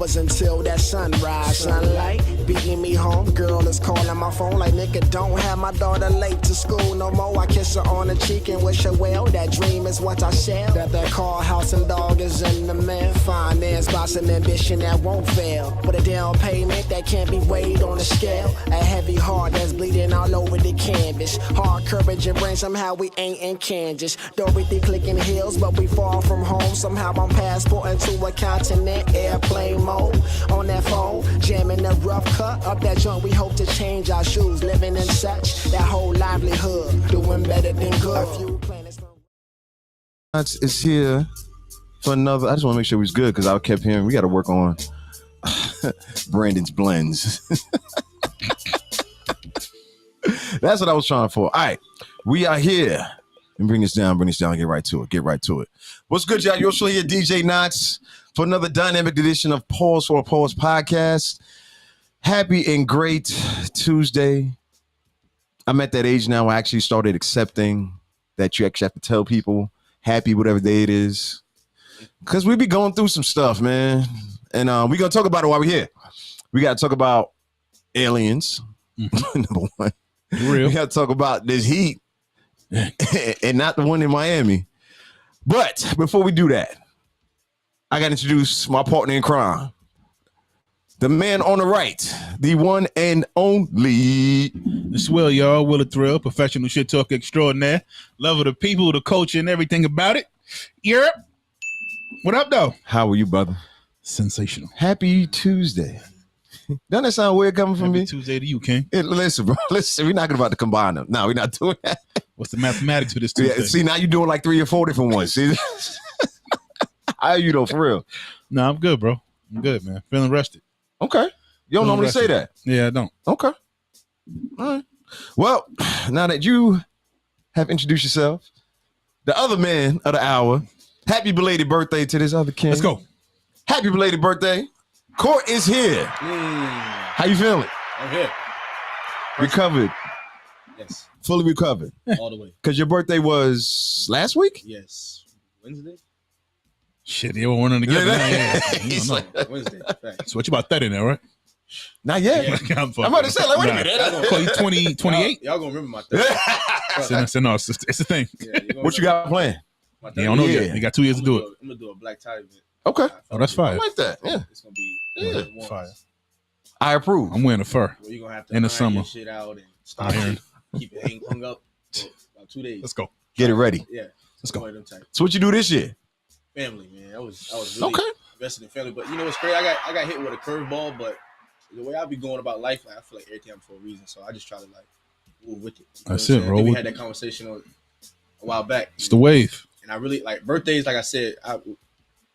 hours until that sunrise. Sunlight beating me home. Girl is calling my phone like, nigga, don't have my daughter late to school no more. I kiss her on the cheek and wish her well. That dream is what I share. That car, house, and dog is in the mail. Finance, boss, and ambition that won't fail. With a down payment that can't be weighed on a scale. A heavy heart that's bleeding all over the canvas. Hard courage and brain, somehow we ain't in Kansas. Dorothy clicking hills, but we far from home. Somehow I'm passporting to a continent, airplane mode. On that phone, jamming the rough cut up that joint. We hope to change our shoes, living in such that whole livelihood, doing better than good. A few planets from is here for another. I just want to make sure we was good because I kept hearing we got to work on Brandon's blends. That's what I was trying for. All right, we are here. And bring this down, get right to it. What's good, y'all? You're still here, DJ Knots, for another dynamic edition of Pause for a Pause podcast. Happy and great Tuesday. I'm at that age now where I actually started accepting that you actually have to tell people happy whatever day it is. Because we be going through some stuff, man. And we're going to talk about it while we're here. We got to talk about aliens, number one. Real. We got to talk about this heat. And not the one in Miami. But before we do that, I got to introduce my partner in crime. The man on the right, the one and only. It's Will, y'all. Will the Thrill, professional shit talk extraordinaire. Love of the people, the culture, and everything about it. Yep. What up, though? How are you, brother? Sensational. Happy Tuesday. Doesn't that sound weird coming from me? Tuesday to you, King. Listen, bro. Listen, we're not about to combine them. No, we're not doing that. What's the mathematics for this Tuesday? Yeah, see, now you're doing like 3 or 4 different ones. See? How are you, though, for real? No, I'm good, bro. I'm good, man. Feeling rested. Okay. You don't normally say that. Yeah, I don't. Okay. All right. Well, now that you have introduced yourself, the other man of the hour, happy belated birthday to this other king. Let's go. Happy belated birthday. Court is here. How you feeling? I'm here. Recovered. Yes. Fully recovered. All the way. Because your birthday was last week? Yes. Wednesday? Shit, they were running together. Yeah. He's like, Wednesday. Thanks. so what you about that in there, right? Not yet. Yeah. I'm about to say, like, wait a minute. Call you 20, 28? Y'all gonna remember my third. So, no, it's a thing. Yeah, What you got planned? You don't know yet. You got 2 years to do it. I'm gonna do a black tie event. Okay. Oh, that's fire. I like that. Yeah. It's gonna be Yeah. Fire. I approve. I'm wearing a fur. Well, you're gonna have to In the iron summer. your shit out and start Iron. keep it hung up for about 2 days. Let's go. Get it ready. Yeah. Let's go. One of them type. So what you do this year? Family, man. I was really Okay. invested in family. But you know what's crazy? I got hit with a curveball, but the way I be going about life, like, I feel like everything happens for a reason. So I just try to like move with it. You know That's what I'm it, saying? bro. I think we had that conversation a while back. It's the wave. And I really like birthdays. Like I said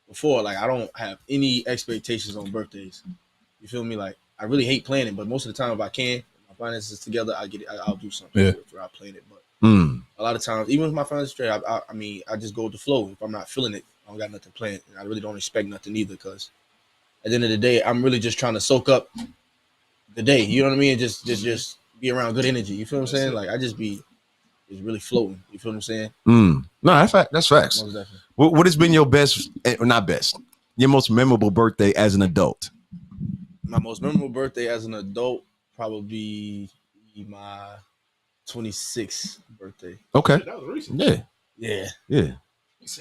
before, like I don't have any expectations on birthdays. You feel me? Like I really hate planning, but most of the time, if I can, my finances together, I get it. I'll do something. Yeah. Where I plan it, but Mm. a lot of times, even with my finances straight, I mean, I just go with the flow. If I'm not feeling it, I don't got nothing planned, and I really don't expect nothing either. Because at the end of the day, I'm really just trying to soak up the day. You know what I mean? Just be around good energy. You feel what I'm saying? Like I just really floating. You feel what I'm saying? Mm. No, that's facts. Most definitely. What has been your best, or not best, your most memorable birthday as an adult? My most memorable birthday as an adult probably my 26th birthday. Okay. That was recent. Yeah. Yeah. Yeah.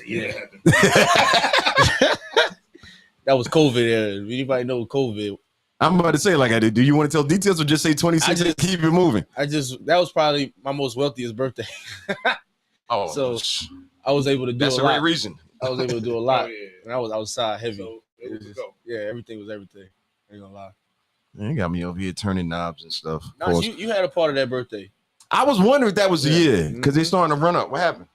Yeah. That was COVID. Anybody know COVID? I'm about to say, like I did. Do you want to tell details or just say 26 and keep it moving? That was probably my most wealthiest birthday. Oh, So I was able to do that's a the right lot. reason. I was able to do a lot. Oh, yeah. And I was outside heavy. So It was just- yeah, everything was everything. I ain't gonna lie. You got me over here turning knobs and stuff. Of Nah, course. you had a part of that birthday. I was wondering if that was the Yeah. year because they starting to run up. What happened?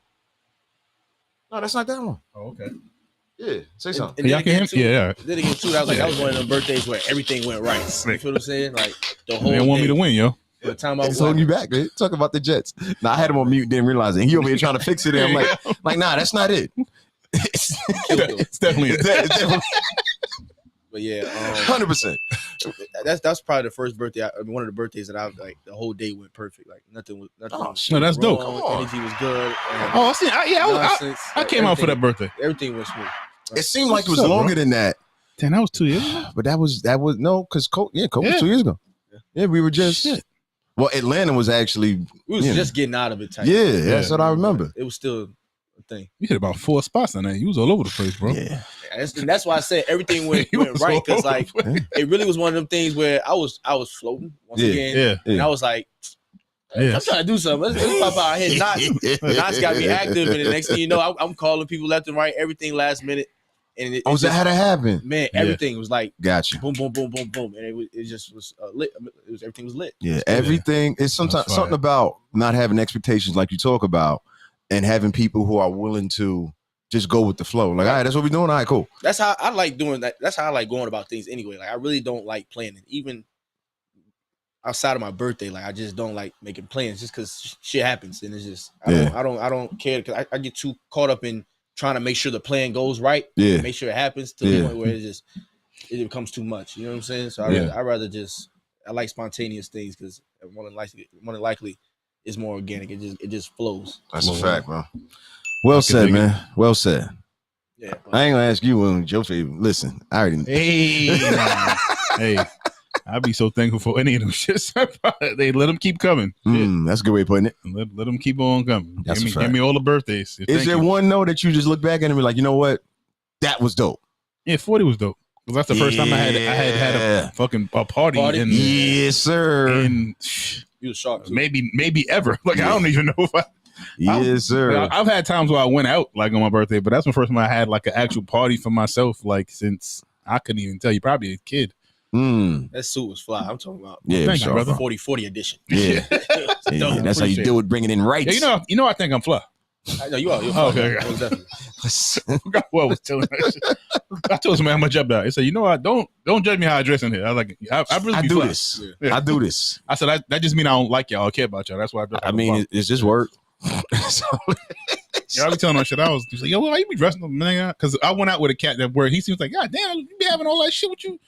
No, that's not that one. Oh, okay. Yeah, say something. And Y'all then can again, hear? Yeah. Then again, too, that was one of them birthdays where everything went right. You feel what I'm saying? Like the whole They want me day. to win, yo. By the time I It's holding you back, man. Talk about the Jets. Now I had him on mute, didn't realize it. He over here trying to fix it. And I'm like, nah, that's not it. It's It's definitely it. definitely But yeah, 100%. that's probably the first birthday. One of the birthdays that I like. The whole day went perfect. Like nothing was. Oh, was no, that's dope. wrong. Come on. Energy was good. Oh, I see. I nonsense. came out for that birthday. Everything went smooth. It seemed like it was What's up, longer bro? than that Damn, that was 2 years ago. But that was no, because Kobe Yeah. was 2 years ago. Yeah, we were just Shit. well, Atlanta was actually We was Yeah. just getting out of it. Type. yeah, that's what I remember. It was still a thing. You hit about 4 spots on that. You was all over the place, bro. Yeah, And that's why I said everything went You was right all because over like the place. it really was one of them things where I was floating once Yeah. again, Yeah. and I was like, Yeah. I'm trying to do something. Let's pop out here. Knots got to be active, and the next thing you know, I'm calling people left and right, everything last minute, and it Oh, that had to happen. man, Yeah. everything was like Gotcha. boom, boom, boom, boom, boom, and it just was lit. It was everything was lit. Yeah, everything. It's sometimes That's something fire. about not having expectations, like you talk about, and having people who are willing to just go with the flow. Like, all right, that's what we're doing. All right, cool. That's how I like doing that. That's how I like going about things anyway. Like I really don't like planning, even outside of my birthday. Like I just don't like making plans just because shit happens, and it's just I don't care because I get too caught up in trying to make sure the plan goes right. Yeah. Make sure it happens to the point where it becomes too much. You know what I'm saying? So I rather just I like spontaneous things because more than likely is more organic. It just flows. That's a fact, bro. Well said, dig it. man. Well said. Yeah. I ain't gonna ask you when your favorite. Listen, I already know. Hey, hey, I'd be so thankful for any of them shits. They let them keep coming. Shit. That's a good way of putting it. Let them keep on coming. That's a Give fact. me all the birthdays. Is Thank there you. one note that you just look back at and be like, you know what? That was dope. Yeah, 40 was dope. 'Cause that's the first time I had a fucking party in Yes, sir. in You was sharp too. maybe ever. Like I don't even know if Yes, sir. I've had times where I went out like on my birthday, but that's the first time I had like an actual party for myself. Like since I couldn't even tell you, probably a kid. That suit was fly. I'm talking about Yeah, Thank you, sure. brother. 40 edition. Yeah. Yeah, that's how you Appreciate do it, bringing in rights. Yeah, you know, I think I'm fly. I know you are. You're Oh, fly. okay. Most definitely. Well, I was telling I told somebody how much up that. He said, you know what? Don't judge me how I dress in here. I was like, I really I be do fly. this. Yeah. I do this. I said that just mean I don't like y'all or care about y'all. That's why I dress. I mean, it's just work. So, yeah, I be telling her shit. He was like, yo, why you be dressing up, man? Because I went out with a cat that where he seems like, God damn, you be having all that shit with you.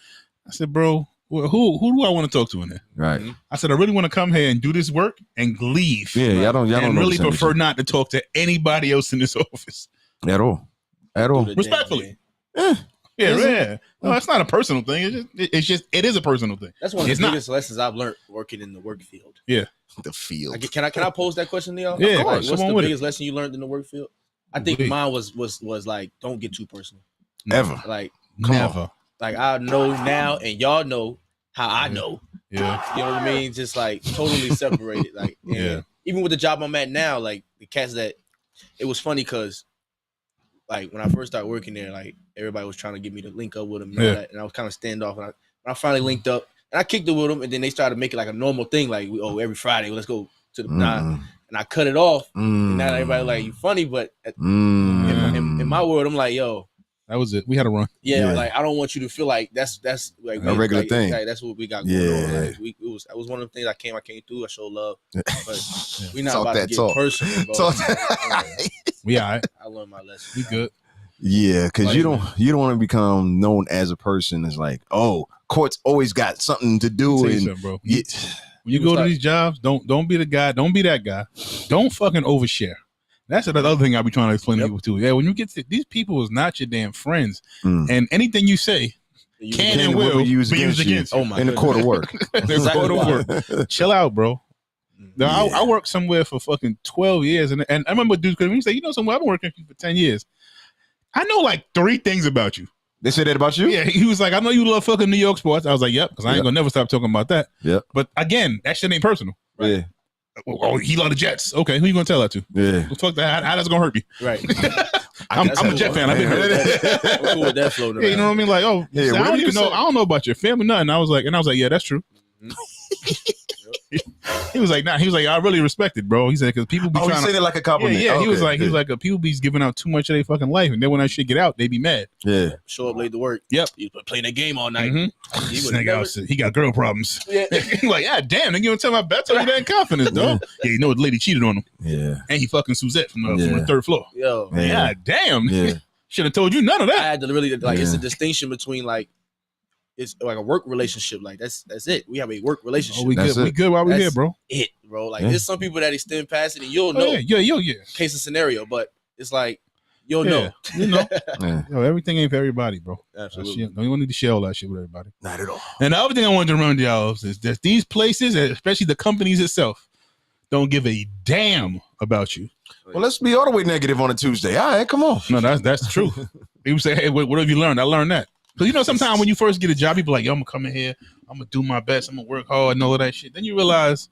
I said, bro, who do I want to talk to in there? right. I said, I really want to come here and do this work and leave. Yeah, y'all don't and know really the same prefer shit. not to talk to anybody else in this office. At all. At all. Do the Respectfully. damn thing. Yeah, Is it? yeah. No, it's not a personal thing. It is a personal thing. That's one of It's the not. biggest lessons I've learned working in the work field. The field. Can I pose that question to y'all? Yeah, Like, course. what's Come on the with it. biggest lesson you learned in the work field? I think Please. mine was like, don't get too personal. Ever. Like Come on. Never. like I know now, and y'all know how I know. Yeah. You know what I mean? Just like totally separated. Like and Yeah. even with the job I'm at now, like the cats that it was funny because like when I first started working there, like everybody was trying to get me to link up with them and all Yeah. that, and I was kind of standoff. And when I finally linked up, and I kicked it with them, and then they started making like a normal thing, like every Friday, let's go to the Mm. and I cut it off. And Mm. now everybody like you funny, but Mm. in my world, I'm like, yo, That was it. We had a run. yeah, Yeah. like I don't want you to feel like that's like A regular like, thing. Like, that's what we got going Yeah. on. Like, that was one of the things I came through. I showed love, but we not Talk about that to get talk. personal, bro. Talk We all right. I learned my lesson. We good. Yeah, because Like- you don't want to become known as a person as like, oh, court's always got something to do. Tell you And something, bro. yeah, When you People go to start- these jobs, don't be the guy. Don't be that guy. Don't fucking overshare. That's the other thing I be trying to explain to Yep. people too. Yeah, when you get to these people is not your damn friends, Mm. and anything you say You can can and will be used be used against you. against you. Oh my in the goodness. court of work. They're Exactly going why. to work. Chill out, bro. Now, Yeah. I worked somewhere for fucking 12 years, and I remember dudes when you say, you know, somewhere I've been working for 10 years. I know like 3 things about you. They say that about you? Yeah, he was like, I know you love fucking New York sports. I was like, yep, because I ain't Yep. gonna never stop talking about that. Yep. But again, that shit ain't personal. Yeah. Oh, he love the Jets. Okay, who you gonna tell that to? Yeah. Well, fuck that. How that's gonna hurt me? Right. I'm That's a cool. Jet fan. I've been hurt. I'm cool with that floating Yeah, you know what I around. mean? Like, oh, Yeah, I whatever don't you even know. say. I don't know about your family, nothing. I was like, yeah, that's true. Mhm. He was like, nah. He was like, I really respect it, bro. He said because people be Oh, you trying say to. that like a Yeah, compliment. yeah. He was Okay, like, good. people be giving out too much of their fucking life, and then when that shit get out, they be mad. Yeah. Show up late to work. Yep. You playing that game all night. Mhm. He This would nigga never- out said he got girl problems. Yeah. Like, yeah, damn, nigga, you don't tell my bet told you that in confidence, dog. Yeah, you know the lady cheated on him, Yeah. and he fucking Suzette from the Yeah. 3rd floor. Yo, Yeah. Yeah, damn. Yeah. Should have told you none of I that. had to really like it's a Yeah. distinction between like it's like a work relationship. Like that's it. We have a work relationship. Oh, we That's good. We it. good while we That's here, bro. it, bro. Like Yeah. there's some people that extend past it, and you'll Oh, know yeah, yeah, case and scenario. But it's like You'll know. You know, Yeah, yo, everything ain't for everybody, bro. Absolutely. Shit, don't need to share all that shit with everybody. not at all. And the other thing I wanted to remind y'all is that these places, and especially the companies itself, don't give a damn about you. Well, let's be all the way negative on a Tuesday. All right, come on. No, that's true. People say, "Hey, what have you learned?" I learned that. Because you know, sometimes when you first get a job, people are like, "Yo, I'm gonna come in here, I'm gonna do my best, I'm gonna work hard, and all of that shit." Then you realize,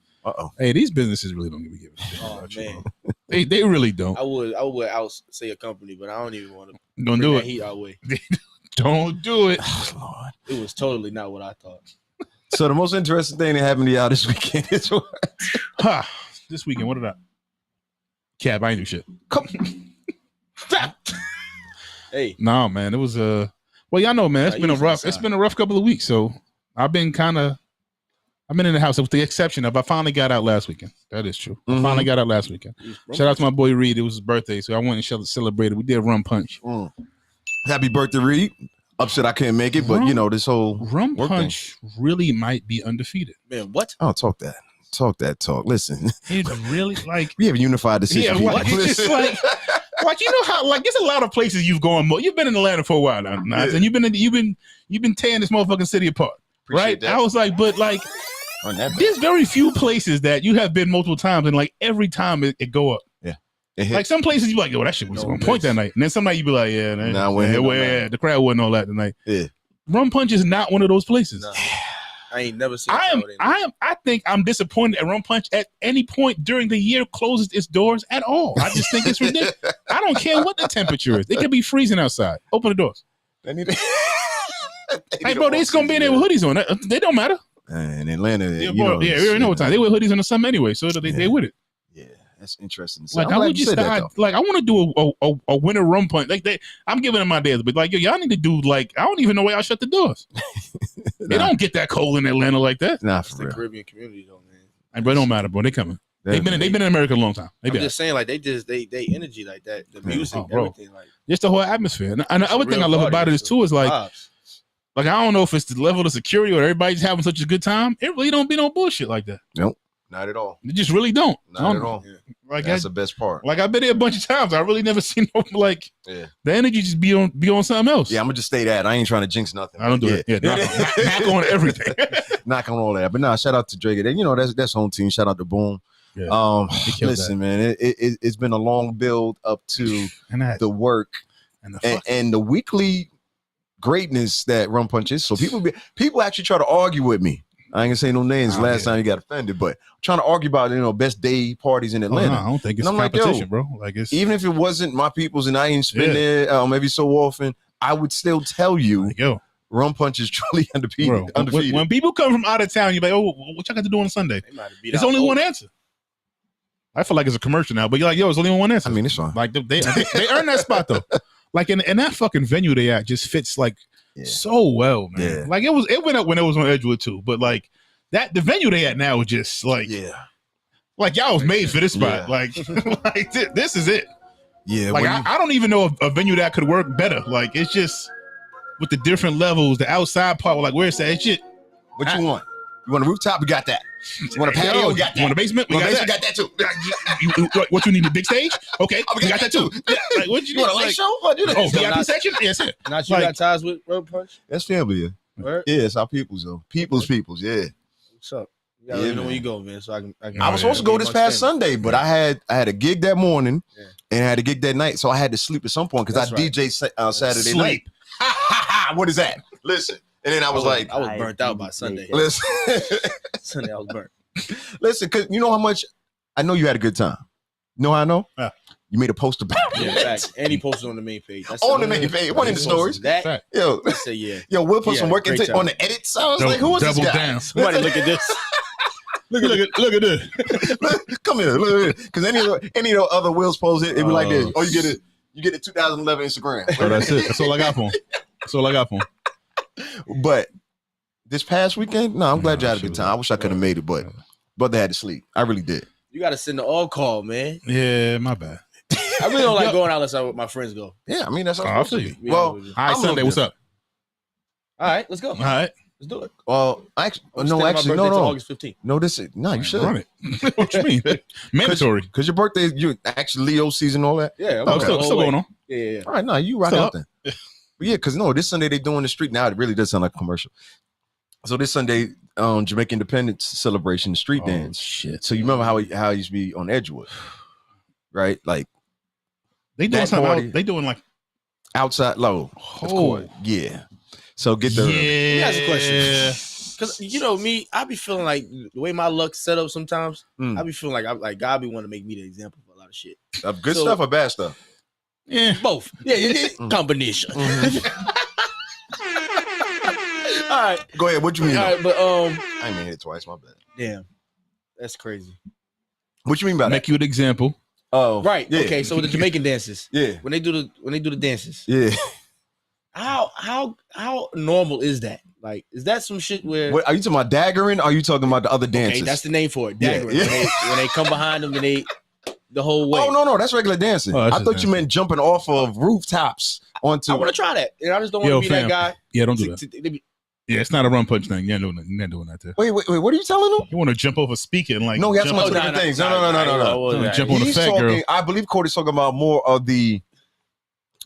hey, these businesses really don't give a shit about you, bro. They really don't. I would out say a company, but I don't even want to Don't do it. heat our way. Don't do it. Oh, Lord. It was totally not what I thought. So the most interesting thing that happened to y'all this weekend is what? Ha, this weekend, what did I? Cap, I ain't do shit. Hey, No, man, it was well, y'all know, man, it's been a rough couple of weeks. So I've been in the house with the exception of I finally got out last weekend. That is true. I finally got out last weekend. Shout out to my boy Reed. It was his birthday, so I went and celebrated. We did rum punch. Happy birthday, Reed. Upset I couldn't make it, but you know, this whole Rum work punch really might be undefeated. man, what? Oh, talk that. Listen, It's really like we have a unified decision. yeah, like, it's just like you know how like there's a lot of places you've gone. You've been in Atlanta for a while now, Nas, and you've been tearing this motherfucking city apart, right? that. I was like, but like On that there's very few places that you have been multiple times, and like every time it go up. it hit. Like some places you be like, yo, that shit was on point that night, and then some night you be like, yeah, Nah, we ain't hit no night. the crowd wasn't all that tonight. Yeah. Rum Punch is not one of those places. No. I ain't never seen. I think I'm disappointed at Rum Punch at any point during the year closes its doors at all. I just think it's ridiculous. I don't care what the temperature is. It could be freezing outside. Open the doors. They need to- Hey, bro, they just gonna be in there with hoodies on. They don't matter. In Atlanta, Yeah, you know, we already know what time. They wear hoodies in the summer anyway, so they with it. Yeah, that's interesting. Like I'm I glad would you just said that, though. like I want to do a winter rum punch. Like I'm giving them ideas, but like yo, y'all need to do like I don't even know why y'all shut the doors. They don't get that cold in Atlanta like that. Nah, It's for the real. Caribbean community, though, man. And bro, it don't matter, bro. They coming. They've been in America a long time. They I'm been just saying, like they energy like that, the music, Oh, bro. everything, like just the whole atmosphere. And the other thing I real love party. about it is too is like vibes. I don't know if it's the level of security or everybody's having such a good time. It really don't be no bullshit like that. Not at all. It just really don't. Not at all. Yeah. Like That's the best part. I've been there a bunch of times. I really never seen no like Yeah. the energy just be on something else. Yeah, I'm gonna just stay that. I ain't trying to jinx nothing. I don't do it. Yeah, knock on everything. Knock on all that. But nah, shout out to Drake. You know, that's home team. Shout out to Boom. Yeah. killed Listen, man, it's been a long build up to and that the work and the and the weekly greatness that Rum Punch is. So people actually try to argue with me. I ain't gonna say no names. Last time you got offended, but trying to argue about best day parties in Atlanta. I don't think it's And I'm like, competition, yo, bro. Like it's Even if it wasn't my people's and I ain't spend there every so often, I would still tell you like, yo, Rum Punch is truly bro. undefeated. When people come from out of town, you're like, oh, what y'all got to do on Sunday? They might have beat There's out only both. one answer. I feel like it's a commercial now, but you're like, yo, it's only one answer. I mean, it's fine. Like they earn that spot though. Like in that fucking venue they at just fits like so well, man. Yeah. Like it went up when it was on Edgewood too, but like the venue they at now is just like like y'all was made for this spot. Yeah. Like this is it. Yeah, Like when I don't even know a venue that could work better. Like it's just with the different levels, the outside part, like where it's at. It's just what you want? You want a rooftop? We got that. You want a patio? We got that. You want a basement? We You want a got basement? that. We got that too. What you need, a big stage? Okay, Oh, we got that too. Yeah, like what You want a light like, show? What, do that. Oh, So VIP not- section? Yes, sir. Not you Like- got ties with Rum Punch? That's family. Yeah, Word? yeah, it's our peoples though. Peoples. Yeah. What's up? You gotta Yeah, let me know man. when you go, man. So I can I I was supposed to go this past Sunday, but I had a gig that morning Yeah. and I had a gig that night, so I had to sleep at some point because I That's right. DJ Saturday Sleep. night. What is that? Listen, and then I was like, I was burnt out by Sunday. listen, Sunday I was burnt. listen, because you know how much I know you had a good time. You know how I know? Yeah. You made a post about Yeah, in it. fact, and he posted on the main page. That's On the main page, one in the He posted stories. That Fact. Yo, I said, yeah. we'll put Yeah, some work great into time. on the edits. I was like, who is this Double guy? down. Somebody look at this. Look at this. Come here, look at it. Because any of the other Wills posts it be like this. Oh. Oh, you get the 2011 Instagram. So that's it. That's all I got for him. That's all I got for him. But this past weekend, no, I'm glad you had a shit good was- time. I wish I could have made it, but brother had to sleep. I really did. You gotta send the all call, man. Yeah, my bad. I really don't like going out unless my friends go. Yeah, I mean that's how I it's supposed feel to you. be. Yeah, Well, we just- All right, I'm Sunday, looking what's up? all right, let's go. All right. Let's do it. actually, I'm no, extending my actually, birthday to no. August 15th. No, this is no. You should. Run it. What you mean? Mandatory. Because your birthday, you actually Leo season, all that. Yeah, I'm Oh, going still the whole way. going on. Yeah. All right, no, you rock So- out then. But yeah, because no, this Sunday they doing the street now. It really does sound like a commercial. So this Sunday, Jamaican Independence celebration, the street dance. Shit. So you remember how it used to be on Edgewood, right? Like They doing that something. party- They doing like outside low. oh Yeah. So get the yeah. Let me ask a question. Because you know me, I be feeling like the way my luck's set up sometimes. Mm. I be feeling like God be wanting to make me the example of a lot of shit. of good So- stuff or bad stuff. Yeah. Both. Yeah. Combination. All right. Go ahead. What you mean? All right, but I ain't mean hit it twice. My bad. damn, that's crazy. What you mean by that? Make you an example. Oh, Right. Yeah. Okay. So the Jamaican dances, Yeah. when they do the dances, Yeah. how normal is that? Like, is that some shit where? What, are you talking about daggering? Or are you talking about the other dances? Okay, that's the name for it. Yeah, Daggering. yeah. When they come behind them and they the whole way. Oh no, that's regular dancing. Oh, that's I just thought you dancing. meant jumping off of rooftops onto. I want to try that, and I just don't want Yo, to be fam. that guy. Yeah, don't do that. Yeah, it's not a run punch thing. You're not doing that there. Wait. What are you telling them? You want to jump over a speaker and like No, he has jump some over- different things. No. Don't jump on the He's fat talking. girl. I believe Cody's talking about more of the.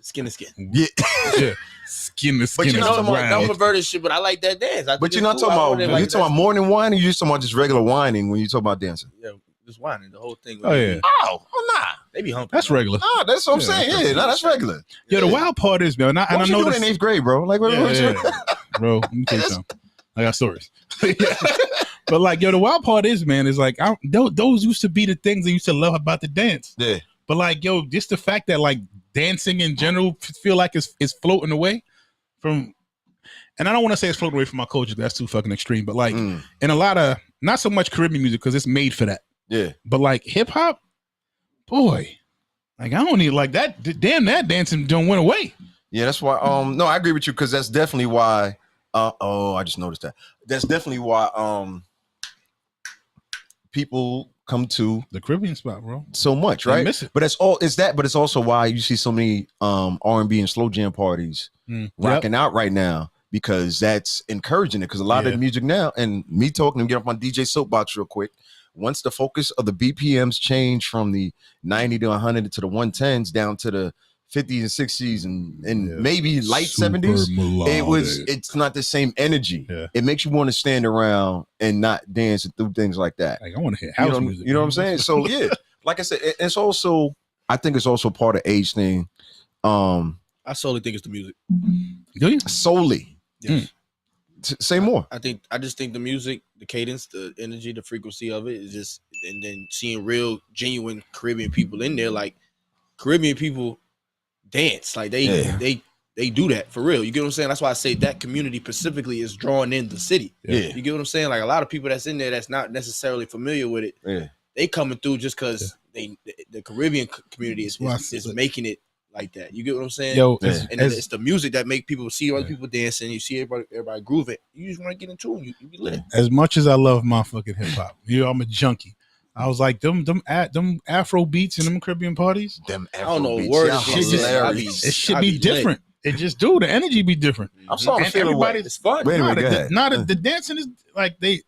Skin to skin. Yeah. Yeah. Skin to But skin you is know, I'm round. perverted shit, but I like that dance. I But think you're not it's cool. talking I about. wouldn't You're like talking about morning whining. You're just talking about just regular whining when you talk about dancing. Yeah, just whining the whole thing. Oh yeah, Oh, nah. They be humping. that's regular. Ah, that's what I'm Yeah, saying. that's Yeah, no, that's regular. Yo, the wild part is, man, and I What you know doing this, in 8th grade, bro? Like, what? yeah, bro. Let me tell you something. I got stories. But like, yo, the wild part is, man, is like those used to be the things I used to love about the dance. Yeah. But like, yo, just the fact that like dancing in general feel like it's floating away from, and I don't want to say it's floating away from my culture. That's too fucking extreme. But like, Mm, in a lot of not so much Caribbean music because it's made for that. yeah. But like hip hop, boy, like I don't need like that. Damn, that dancing don't went away. Yeah, that's why. No, I agree with you because that's definitely why. I just noticed that. That's definitely why. People come to The Caribbean spot, bro. so much, I right? miss it. But it's all. It's that. But it's also why you see so many R&B and slow jam parties rocking out right now because that's encouraging it. Because a lot of Yeah. the music now, and me talking to get up on DJ soapbox real quick. Once the focus of the BPMs change from the 90 to 100 to the 110s down to the 50s and 60s and Yeah. maybe light Super 70s, melodic. it's not the same energy. Yeah. It makes you want to stand around and not dance and do things like that. Like I want to hear You house know, music. you know what I'm man. saying? So yeah, like I said, it's also I think it's also part of age thing. I solely think it's the music. Do you? Solely. Yes. Say more. I just think the music, the cadence, the energy, the frequency of it is just, and then seeing real, genuine Caribbean people in there, like Caribbean people dance, like Yeah. they do that for real. You get what I'm saying? That's why I say that community specifically is drawing in the city. Yeah. You get what I'm saying? Like a lot of people that's in there that's not necessarily familiar with it, Yeah. they coming through just because the Caribbean community is Well, is making it like that. You get what I'm saying? Yo, Yeah. And it's the music that make people see other people dancing. You see everybody grooving. You just want to get into it. You be lit. as much as I love my fucking hip hop, I'm a junkie. I was like them Afro beats and them Caribbean parties. Them I don't know Afrobeats, words. y'all shit just- hilarious. It should I be be lit. different. It just do the energy be different. I'm starting to And feel everybody- everybody. It's fun. Wait a minute, go ahead. The dancing is like they.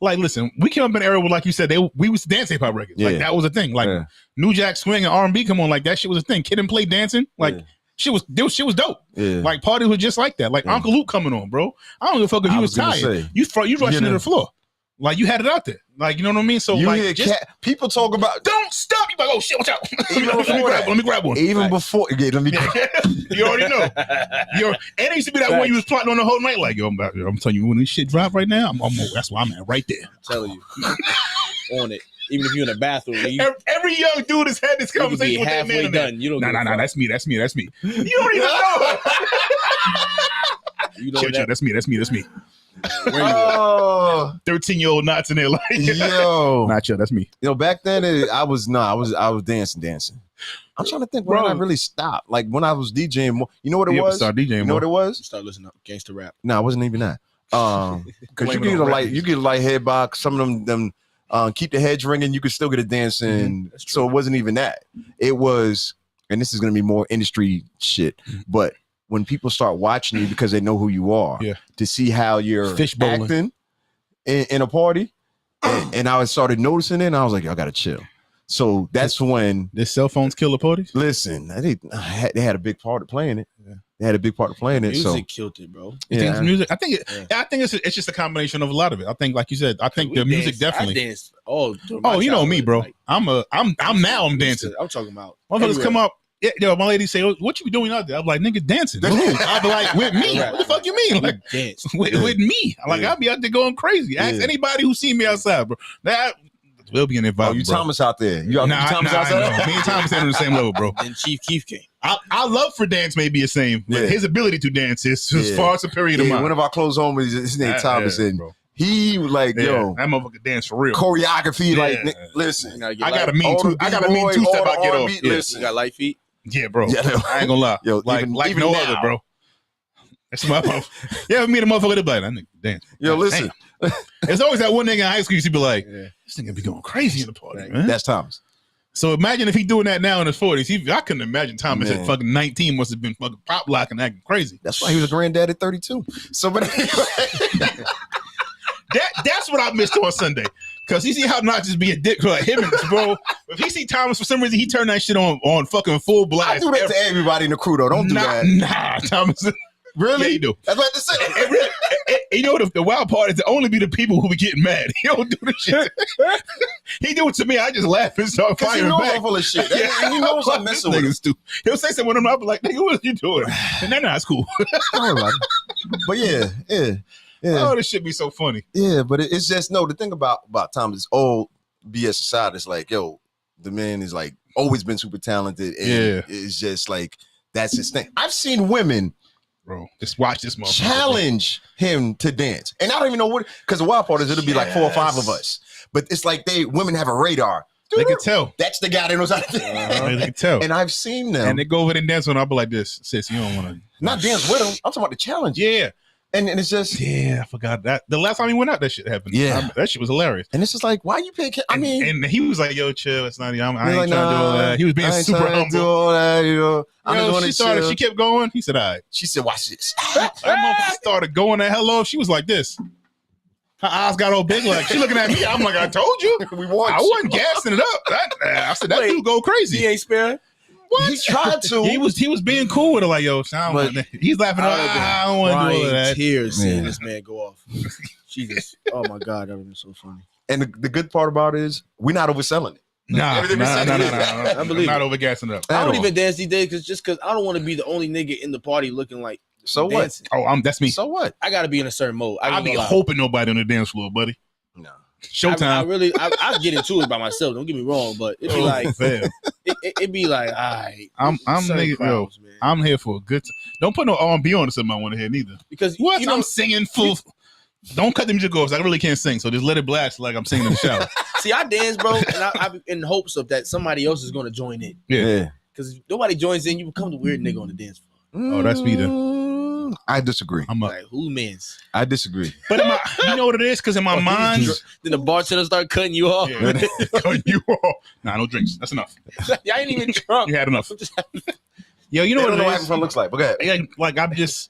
Like, listen, we came up in an era where, like you said, we was dance hip hop records. Like Yeah. that was a thing. Like Yeah. New Jack Swing and R&B, come on, like that shit was a thing. Kid and Play dancing, like Yeah. shit was dope. Yeah. Like parties were just like that. Like Yeah. Uncle Luke coming on, bro. I don't give a fuck if I you was was gonna tired. say. You rushing to know. the floor. Like you had it out there. Like you know what I mean. So you like hear just people talk about don't stop. You like, oh shit, watch out. Even before that. Let me grab one. even Right. before. Yeah, let me. You already know. And it used to be that one you was plotting on the whole night. Like yo, I'm telling you, when this shit drop right now, that's where I'm at right there. telling you. On it. Even if you're in the bathroom. You Every young dude has had this could be conversation with that man. halfway in there. done. You don't Nah, give a fuck. that's me. You don't even know. You know Chill, that. that's me. Where you at? Oh, 13-year-old knots in there like yo. Nah, chill, that's me. Back then I was dancing. I'm trying to think when Bro. I really stopped. Like when I was DJing more. You know what it You was? start DJing You know what it was? Start listening to gangster rap. No, it wasn't even that. Because you Blame it get on a rap light head box. Some of them keep the heads ringing. You could still get a dancing. That's true. So it wasn't even that. It was, and this is going to be more industry shit. But when people start watching you because they know who you are, Yeah. to see how you're Fish bowling. acting in a party, and I started noticing it, and I was like, I gotta chill. So that's when. Did cell phones kill the parties? Listen, they had a big part of playing it. Yeah. They had a big part of playing it. Music killed it, bro. You think it's music? I think it's just a combination of a lot of it. I think, like you said, I think the music definitely. I danced all you know me, bro. Like, I'm dancing. I'm talking about. Motherfuckers come up. Yeah, my lady say, "What you be doing out there?" I'm like, "Nigga, dancing." I'll be like, "With me? What the fuck you mean? Like, dance with me? Like, I'll be out there going crazy. Ask anybody who see me outside, bro. That will be an involvement. Oh, you Thomas out there? You Thomas outside? Me and Thomas ain't on the same level, bro. And Chief Keef came. I love for dance may be the same, but his ability to dance is far superior to mine. One of our close homies, his name Thomas, and he was like, "Yo, that motherfucker dance for real." Choreography, like, listen, I got a mean two-step I get off. Listen, you got light feet. Yeah, bro. Yeah, I ain't gonna lie. Yo, like no other, bro. That's my motherfucker. Yeah, me and the motherfucker, they be like, that nigga dance. Yo, listen. There's always that one nigga in high school used to be like, this nigga be going crazy in the party, man. That's Thomas. So imagine if he doing that now in his 40s. I couldn't imagine Thomas at fucking 19 must have been fucking pop locking, acting crazy. That's why he was a granddad at 32. So, but anyway. That's what I missed on Sunday. Because he see how not just be a dick like him, bro. If he see Thomas for some reason, he turned that shit on fucking full blast. I do that to everybody in the crew though. Don't do that. Nah, Thomas. Really? Yeah, you do. That's what I say. You know the wild part is to only be the people who be getting mad. He don't do the shit. He do it to me. I just laugh and start firing back. I'm full of shit. Yeah, he knows I'm messing with him. He'll say something to him. I'll be like, nigga, what are you doing? And then it's cool. But yeah. Oh, this shit be so funny. Yeah, but it's just the thing about Thomas, all BS aside, is like, yo, the man is like always been super talented, and it's just like that's his thing. I've seen women, bro, just watch this motherfucker challenge him to dance, and I don't even know what, because the wild part is it'll be like 4 or 5 of us, but it's like women have a radar. They can tell. That's the guy that knows how to dance. They can tell. And I've seen them. And they go over there and dance when I'll be like this. Sis, you don't want to. Not dance with them. I'm talking about the challenge. Yeah. And it's just I forgot that the last time he went out, that shit happened. That shit was hilarious. And it's just like, why you paying? And he was like, "Yo, chill, it's not. I ain't trying to do all that." He was being super humble. Do all that, you know. She started. She kept going. He said, "All right." She said, "Watch this." That motherfucker started going to hello. She was like this. Her eyes got all big, like she looking at me. I'm like, "I told you, I wasn't gassing it up." I said, "That dude go crazy." He ain't sparing. What? He tried to. He was being cool with it, like, yo, he's laughing. I don't want to do all that. Tears seeing this man go off. Jesus, oh my God, that would be so funny. And the good part about it is we're not overselling it. Nah. I believe not overgassing it up. I don't even dance these days because I don't want to be the only nigga in the party looking like. So dancing. what? Oh, that's me. So what? I got to be in a certain mode. I'll be hoping nobody on the dance floor, buddy. No. Showtime. I get into it by myself. Don't get me wrong, but it'd be like, it'd be like, all right. I'm here for a good time. Don't put no R&B on to something I want to hear neither. Because I'm singing full. Don't cut the music off. I really can't sing, so just let it blast like I'm singing in the shower. See, I dance, bro, and I'm in hopes of that somebody else is going to join in. Yeah. Because if nobody joins in, you become the weird nigga on the dance floor. Oh, that's me then. I disagree. I'm up. Like, who mans? I disagree. But you know what it is? Because in my mind, then the bartender start cutting you off. Yeah, cutting you off. Nah, no drinks. That's enough. I ain't even drunk. You had enough. Yo, you know what having fun looks like. Okay. Like I'm just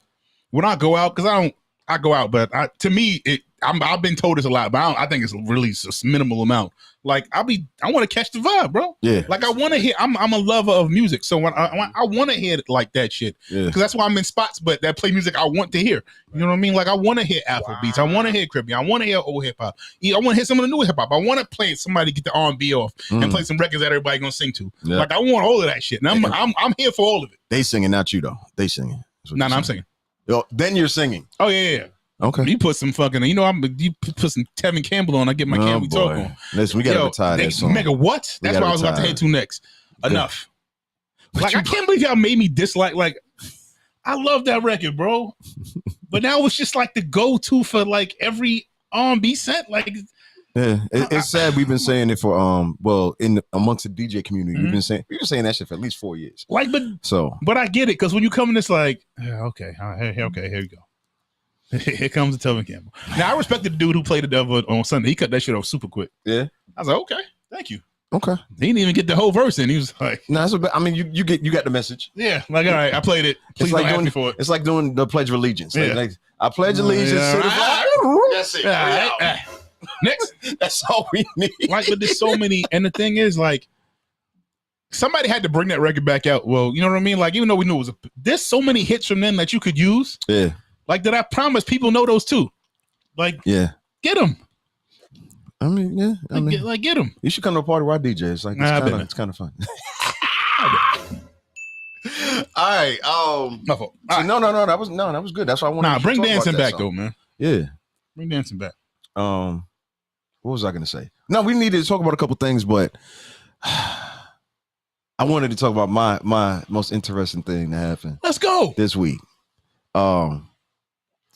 when I go out, because I go out, but to me, I've been told this a lot, but I think it's really a minimal amount. Like I want to catch the vibe, bro. Yeah. Like I want to hear. I'm a lover of music, so when I want to hear like that shit, because that's why I'm in spots, but that play music I want to hear. You know what I mean? Like I want to hear Afro beats. I want to hear Caribbean. I want to hear old hip hop. I want to hear some of the new hip hop. I want to play somebody get the R&B off and play some records that everybody gonna sing to. Yeah. Like I want all of that shit, and I'm here for all of it. They singing, not you though. They singing. No, I'm singing. Yo, then you're singing. Oh yeah. Okay. You put some fucking, you put some Tevin Campbell on. I get my Campbell talk on. Listen, we gotta retire that song. Nigga, what? That's what I was about to head to next. Enough. Like I can't believe y'all made me dislike. Like I love that record, bro. But now it's just like the go-to for like every R&B set. Like, yeah, it's sad. We've been saying it for amongst the DJ community. We've been saying that shit for at least 4 years. Like, but I get it because when you come in, it's like, okay, here you go. Here comes the Tevin Campbell. Now I respected the dude who played the devil on Sunday. He cut that shit off super quick. Yeah, I was like, okay, thank you. Okay, he didn't even get the whole verse in. He was like, "No, I mean, you got the message." Yeah, like all right, I played it. Please don't ask me for it. It's like doing the Pledge of Allegiance. Like I pledge allegiance to the flag. That's it. Next. That's all we need. Like, but there's so many, and the thing is, like, somebody had to bring that record back out. Well, you know what I mean? Like, even though we knew it was there's so many hits from them that you could use. Yeah. Like, that I promise people know those too. Like, Yeah. get them. I mean, yeah. I mean, Get them. you should come to a party where I DJ. It's like it's kind of fun. All right. My fault. So no, that was good. That's why I wanted. Nah, to bring talk dancing about that back song. though, man. Yeah. Bring dancing back. What was I gonna say? No, we needed to talk about a couple things, but I wanted to talk about my most interesting thing that happened Let's go. this week.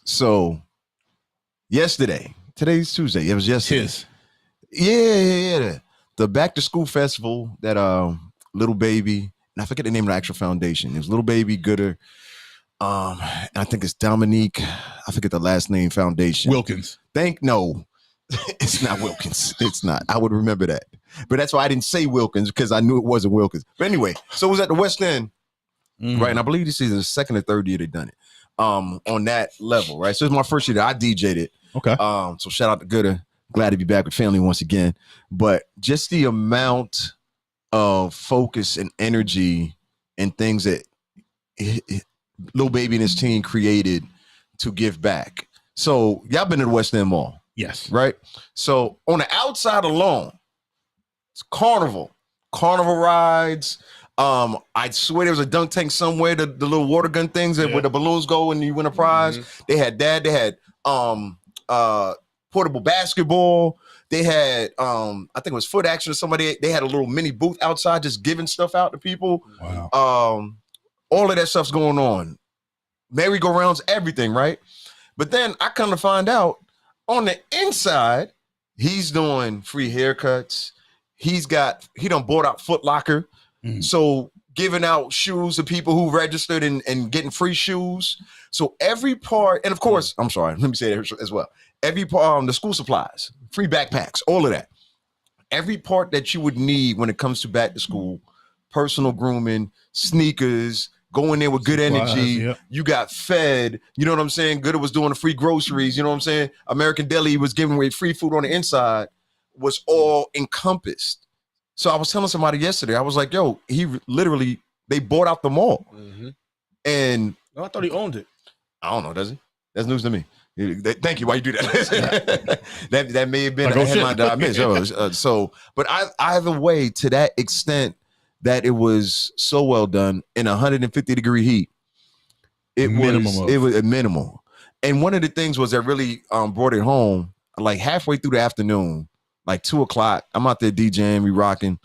So yesterday, today's Tuesday. It was yesterday. Cheers. Yeah. The Back to School Festival that Little Baby, and I forget the name of the actual foundation. It was Little Baby Gooder. And I think it's Dominique. I forget the last name foundation. Wilkins. No, it's not Wilkins. It's not. I would remember that. But that's why I didn't say Wilkins, because I knew it wasn't Wilkins. But anyway, so it was at the West End, right? And I believe this is the second or third year they've done it. On that level, right? So it's my first year that I DJ'd it. Okay. So shout out to Gooder. Glad to be back with family once again. But just the amount of focus and energy and things that Lil Baby and his team created to give back. So y'all been to the West End Mall, Yes. right? So on the outside alone, it's carnival rides. I swear there was a dunk tank somewhere, the little water gun things where the balloons go and you win a prize. They had that. They had portable basketball. They had I think it was foot action or somebody. They had a little mini booth outside just giving stuff out to people. Wow. All of that stuff's going on. Merry-go-rounds, everything, right? But then I come to find out on the inside, he's doing free haircuts. He done bought out Foot Locker. So giving out shoes to people who registered and getting free shoes. So every part, and of course, I'm sorry, let me say that as well. Every part, the school supplies, free backpacks, all of that. Every part that you would need when it comes to back to school, personal grooming, sneakers, going there with good energy. You got fed. You know what I'm saying? Gooder was doing the free groceries. You know what I'm saying? American Deli was giving away free food on the inside. Was all encompassed. So I was telling somebody yesterday, I was like, yo, they bought out the mall. And No, I thought he owned it. I don't know, does he? That's news to me. Thank you. Why you do that? that may have been like, a headline that I missed. But either way, to that extent that it was so well done in 150-degree heat, it was a minimal. And one of the things was that really brought it home, like halfway through the afternoon, like 2:00. I'm out there DJing, we rocking.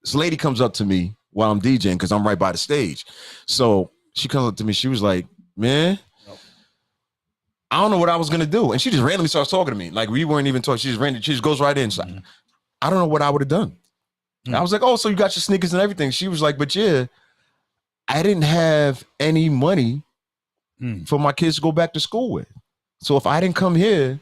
This lady comes up to me while I'm DJing because I'm right by the stage. So she comes up to me. She was like, man, I don't know what I was gonna do. And she just randomly starts talking to me. Like we weren't even talking. She just goes right in. Like, I don't know what I would have done. I was like, oh, so you got your sneakers and everything. She was like, but yeah, I didn't have any money for my kids to go back to school with. So if I didn't come here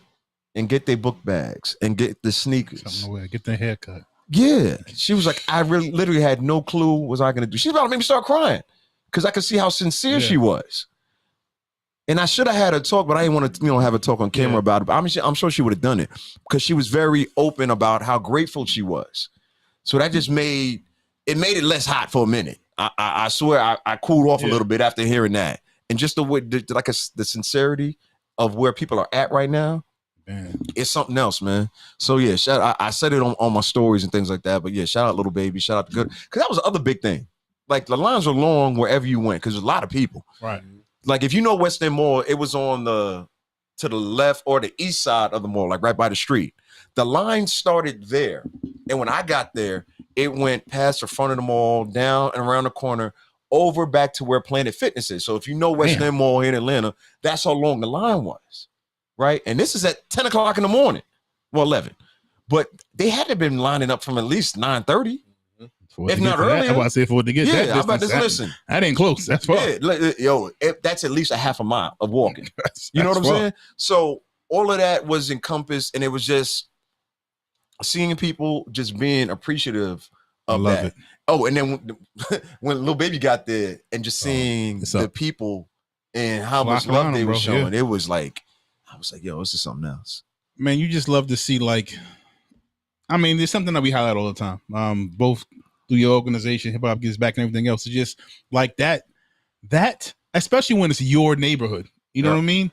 and get their book bags and get the sneakers, get their haircut. Yeah. She was like, I literally had no clue what was I going to do. She's about to make me start crying because I could see how sincere she was. And I should have had her talk, but I didn't want to, have a talk on camera about it. But I'm sure she would have done it because she was very open about how grateful she was. So that just made it less hot for a minute. I swear I cooled off a little bit after hearing that. And just the way, the sincerity of where people are at right now, it's something else, man. So yeah, I said it on my stories and things like that. But yeah, shout out Little Baby, shout out to Good, because that was the other big thing. Like the lines are long wherever you went because there's a lot of people. Right. Like if you know West End Mall, it was on to the left or the east side of the mall, like right by the street. The line started there, and when I got there, it went past the front of the mall, down and around the corner, over back to where Planet Fitness is. So if you know West End Mall here in Atlanta, that's how long the line was, right? And this is at 10 o'clock in the morning, well 11, but they had to have been lining up from at least 9:30. If not earlier. I'm about to say for it to get that I'm about to distance, listen. That ain't close. That's far. That's at least a half a mile of walking. You know what I'm saying? So all of that was encompassed, and it was just seeing people just being appreciative of that. It. Oh, and then when Lil Baby got there and just seeing the people and how much love they were showing, it was like, was like, yo, this is something else. Man, you just love to see, like, I mean, there's something that we highlight all the time. Both through your organization, Hip Hop Gives Back, and everything else. It's just like that, especially when it's your neighborhood. You know what I mean?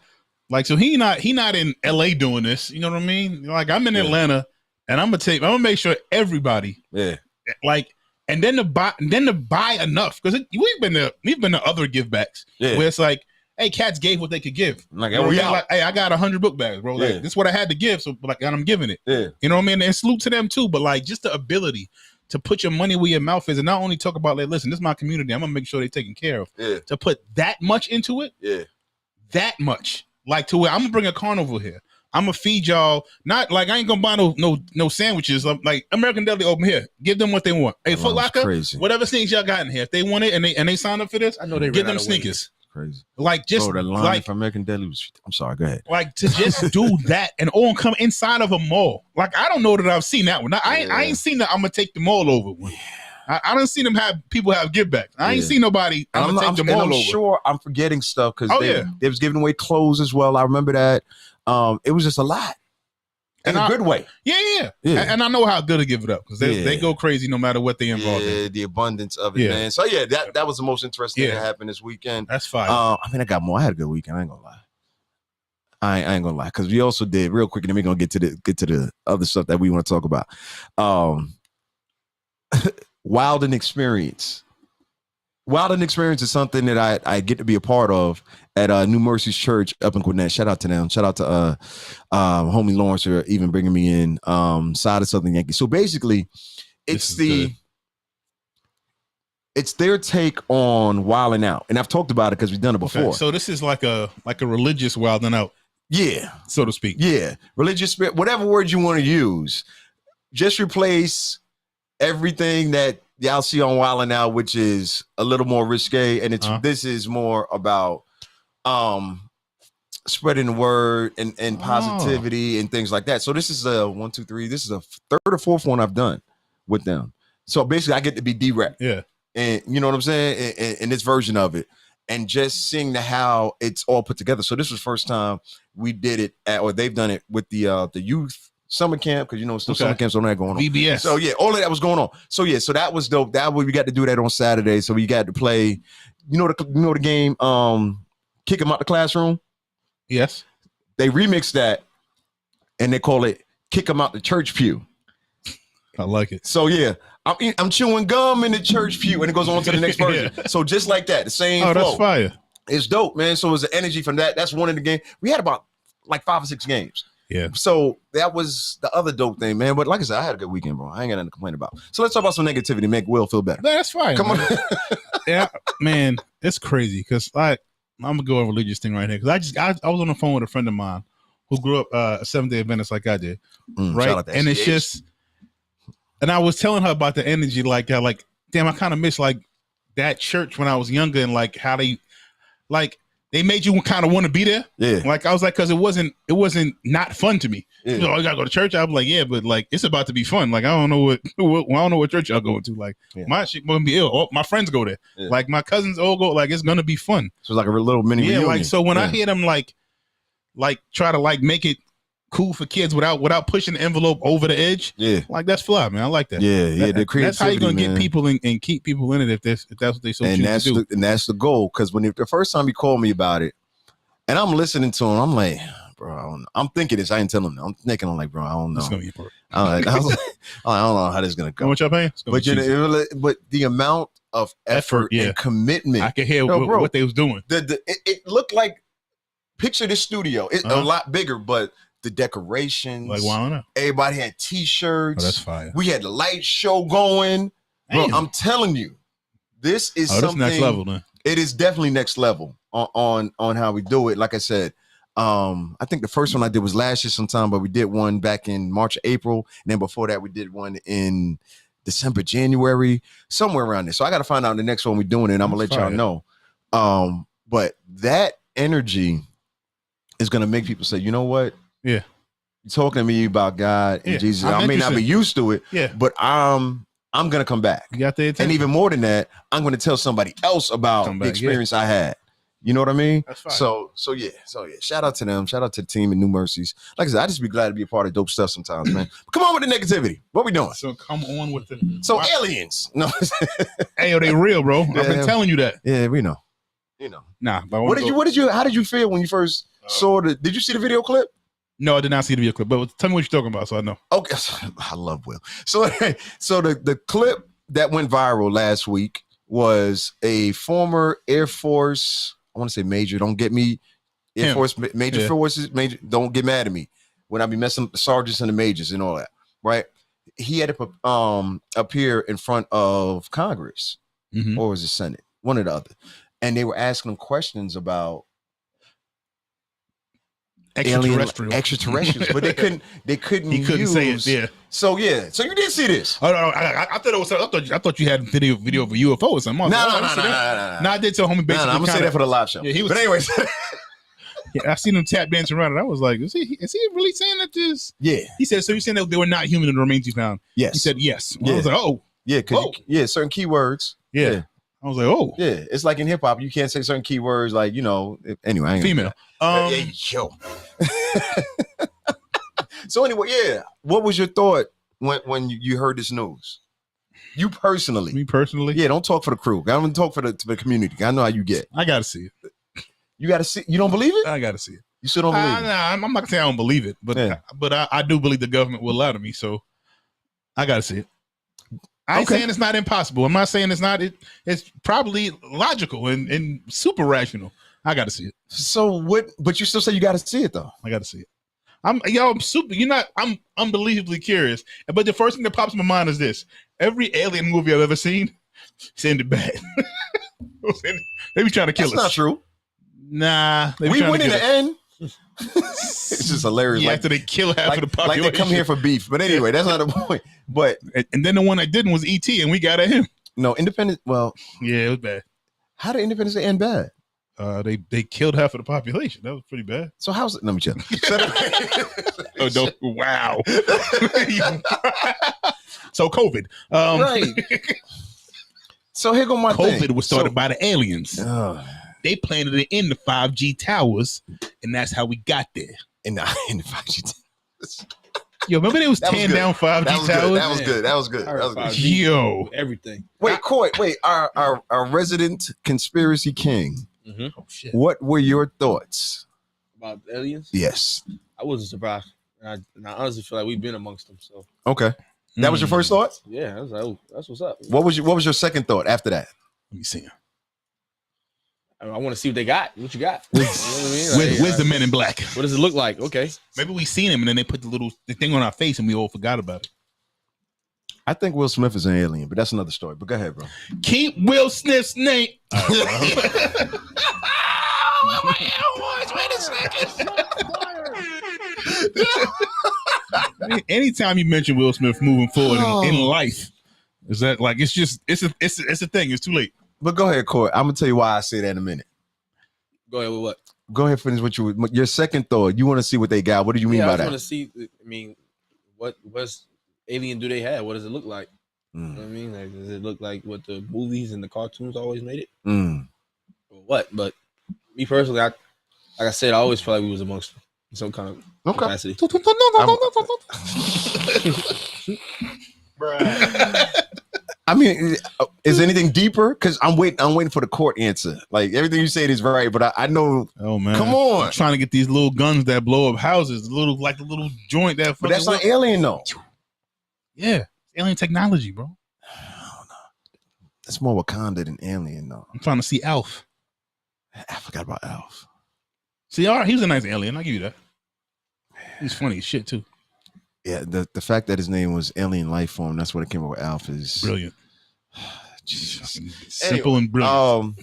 Like, so he not in LA doing this. You know what I mean? Like, I'm in Atlanta, and I'm gonna make sure everybody, like, and then to buy enough, because we've been to other give backs where it's like, hey, cats gave what they could give. Like, hey, I got 100 book bags, bro. Like, this is what I had to give, so like, and I'm giving it. Yeah. You know what I mean? And salute to them too. But like, just the ability to put your money where your mouth is, and not only talk about, like, listen, this is my community. I'm gonna make sure they're taken care of. Yeah. To put that much into it. Yeah. That much. Like, to where I'm gonna bring a carnival here. I'm gonna feed y'all. Not like I ain't gonna buy no sandwiches. Like American Deli open here. Give them what they want. Hey, Foot Locker, whatever things y'all got in here. If they want it and they sign up for this, I know they give them sneakers. Crazy. Like, just the line like for American Deli was. I'm sorry. Go ahead. Like, to just do that and all come inside of a mall. Like, I don't know that I've seen that one. I ain't seen that. I'm gonna take the mall over one. I don't see them people have give back. I ain't seen nobody. I'm gonna take them all over. I'm sure I'm forgetting stuff because they was giving away clothes as well. I remember that. It was just a lot. In a good way. Yeah. And I know how good to give it up because they go crazy no matter what they involve in. The abundance of it, man. So that was the most interesting thing that happened this weekend. That's fine. I mean, I got more. I had a good weekend. I ain't gonna lie. I ain't gonna lie because we also did real quick, and then we're gonna get to the other stuff that we want to talk about. Wild and Experience. Wild and Experience is something that I get to be a part of at New Mercies Church up in Gwinnett. Shout out to them. Shout out to homie Lawrence for even bringing me in. Side of Southern Yankee. So basically, it's their take on wilding out, and I've talked about it because we've done it before. Okay, so this is like a religious wilding out, so to speak. Yeah, religious spirit, whatever word you want to use. Just replace everything that y'all see on Wildin' Out, which is a little more risque, and this is more about spreading the word and positivity and things like that. So this is a 1, 2, 3. This is a third or fourth one I've done with them. So basically, I get to be direct. Yeah, and you know what I'm saying in this version of it, and just seeing how it's all put together. So this was the first time we did it or they've done it with the youth summer camp, because still summer camps on that going on. VBS. So all of that was going on. So so that was dope. That we got to do that on Saturday. So we got to play, the game, Kick 'Em Out the Classroom. Yes. They remixed that and they call it Kick 'Em Out the Church Pew. I like it. So I'm chewing gum in the church pew, and it goes on to the next version. So just like that, the same flow. That's fire. It's dope, man. So it was the energy from that. That's one of the game. We had about like 5 or 6 games. Yeah. So that was the other dope thing, man. But like I said, I had a good weekend, bro. I ain't got nothing to complain about. So let's talk about some negativity, make Will feel better. That's fine. Come on. Yeah, man, it's crazy because I'm gonna go on a religious thing right here because I was on the phone with a friend of mine who grew up a Seventh-day Adventist like I did, right? And it's just, and I was telling her about the energy, like damn, I kind of miss like that church when I was younger and like how they made you kind of want to be there. Yeah. Like I was like, cause it wasn't not fun to me. Yeah. You gotta go to church. I was like, yeah, but like, it's about to be fun. Like, I don't know what church y'all going to. Like my shit gonna be ill. My friends go there. Yeah. Like my cousins all go, like, it's going to be fun. So it's like a little mini reunion. Like, so when I hear them like try to like make it cool for kids without pushing the envelope over the edge. Yeah. Like that's fly, man. I like that. Yeah. The creativity, that's how you're going to get people and keep people in it if that's what they so choose to do. And that's the goal. Because the first time he called me about it, and I'm listening to him, I'm like, bro, I don't know. I'm thinking this. I ain't telling him. I'm thinking, I'm like, bro, I don't know. It's gonna be I don't know how this is gonna go. How much y'all paying? But the amount of effort and commitment, I can hear what they was doing. It looked like, picture this studio. It's a lot bigger, but the decorations, like, why not? Everybody had T-shirts. Oh, that's fire. We had the light show going. Bro, I'm telling you, this is something. That's next level, man. It is definitely next level on how we do it. Like I said, I think the first one I did was last year sometime, but we did one back in March, April, and then before that we did one in December, January, somewhere around there. So I got to find out the next one we're doing, and I'm gonna let y'all know. But that energy is gonna make people say, you know what? Yeah, you're talking to me about God and Jesus. I may not be used to it, but I'm gonna come back. You got the attention. And even more than that, I'm gonna tell somebody else about the experience I had. You know what I mean? That's fine. So yeah. Shout out to them. Shout out to the team in New Mercies. Like I said, I just be glad to be a part of dope stuff sometimes, man. But come on with the negativity. What we doing? So come on with the. So aliens. No. Hey, yo, they real, bro. I've been telling you that. Yeah, we know. You know. Nah, but How did you feel when you first saw did you see the video clip? No, I did not see the video clip. But tell me what you're talking about, so I know. Okay, I love Will. So the clip that went viral last week was a former Air Force. I want to say major. Don't get me. Air Force major forces. Major. Don't get mad at me when I be messing with the sergeants and the majors and all that. Right. He had to appear in front of Congress, or was it Senate? One or the other, and they were asking him questions about extraterrestrials, but they couldn't. He couldn't say it. Yeah. So you did see this? Oh, no, I thought it was. I thought you had video of a UFO or something. No. I did tell homie basically. I'm gonna say that for the live show. Yeah, he was. But anyways, I seen him tap dancing around, and I was like, is he really saying that this? Yeah. He said, so you're saying that they were not human in the remains you found? Yes. He said yes. Yeah. I was like, oh. Yeah, certain keywords. Yeah. I was like, oh. Yeah, it's like in hip hop, you can't say certain keywords like, anyway. I ain't female. Yo. So anyway, yeah. What was your thought when you heard this news? You personally. Me personally? Yeah, don't talk for the crew. I don't talk for the community. I know how you get. I got to see it. You got to see. You don't believe it? I got to see it. You still don't believe it? Nah, I'm not going to say I don't believe it, but I do believe the government will lie to me, so I got to see it. I ain't saying it's not impossible. I'm not saying it's not. It's probably logical and super rational. I got to see it. So what? But you still say you got to see it though. I got to see it. I'm super. I'm unbelievably curious. But the first thing that pops in my mind is this: every alien movie I've ever seen, it's ended bad. They be trying to kill us. That's not true. Nah, we win in the end. It's just hilarious. Yeah, after they kill half of the population, like they come here for beef. But anyway, that's not the point. But and then the one that didn't was E.T. and we got at him. No, Independence. Well, yeah, it was bad. How did Independence Day end bad? They killed half of the population. That was pretty bad. So how's it? Let me check. Oh no! Wow. So COVID. Right. So here go my COVID thing. was started by the aliens. They planted it in the 5G towers, and that's how we got there. In the 5G towers. Yo, remember they was tearing down 5G towers? That was good. Yo, everything. Wait, Coy. Wait, our resident conspiracy king. Mm-hmm. Oh shit! What were your thoughts About aliens? Yes. I wasn't surprised. And I honestly feel like we've been amongst them. So okay, that was your first thought. Yeah, I was like, oh, that's what's up. What was your second thought after that? Let me see. I want to see what they got. What you got? You know what I mean? Where's the Men in Black? What does it look like? Okay, maybe we seen him and then they put the thing on our face and we all forgot about it. I think Will Smith is an alien, but that's another story. But go ahead, bro. Keep Will Smith's name. Wait a second. Anytime you mention Will Smith moving forward in life, is that like it's a thing. It's too late. But go ahead, Coy. I'm gonna tell you why I say that in a minute. Go ahead with what? Go ahead, finish what your second thought. You want to see what they got. What do you mean by that? I want to see. I mean, what's alien do they have? What does it look like? You know what I mean? Like, does it look like what the movies and the cartoons always made it? Or what? But me personally, like I said, I always felt like we was amongst them in some kind of capacity. I mean, is anything deeper? Because I'm waiting for the court answer. Like everything you said is right, but I know. Oh man, come on! I'm trying to get these little guns that blow up houses, the little joint that. But that's not alien, though. Yeah, alien technology, bro. I don't know. That's more Wakanda than alien, though. I'm trying to see Alf. I forgot about Alf. See, all right, he was a nice alien. I'll give you that. He's funny as shit too. Yeah, the fact that his name was Alien Life Form, that's what it came up with. Alf is brilliant. Jesus. Simple and brilliant.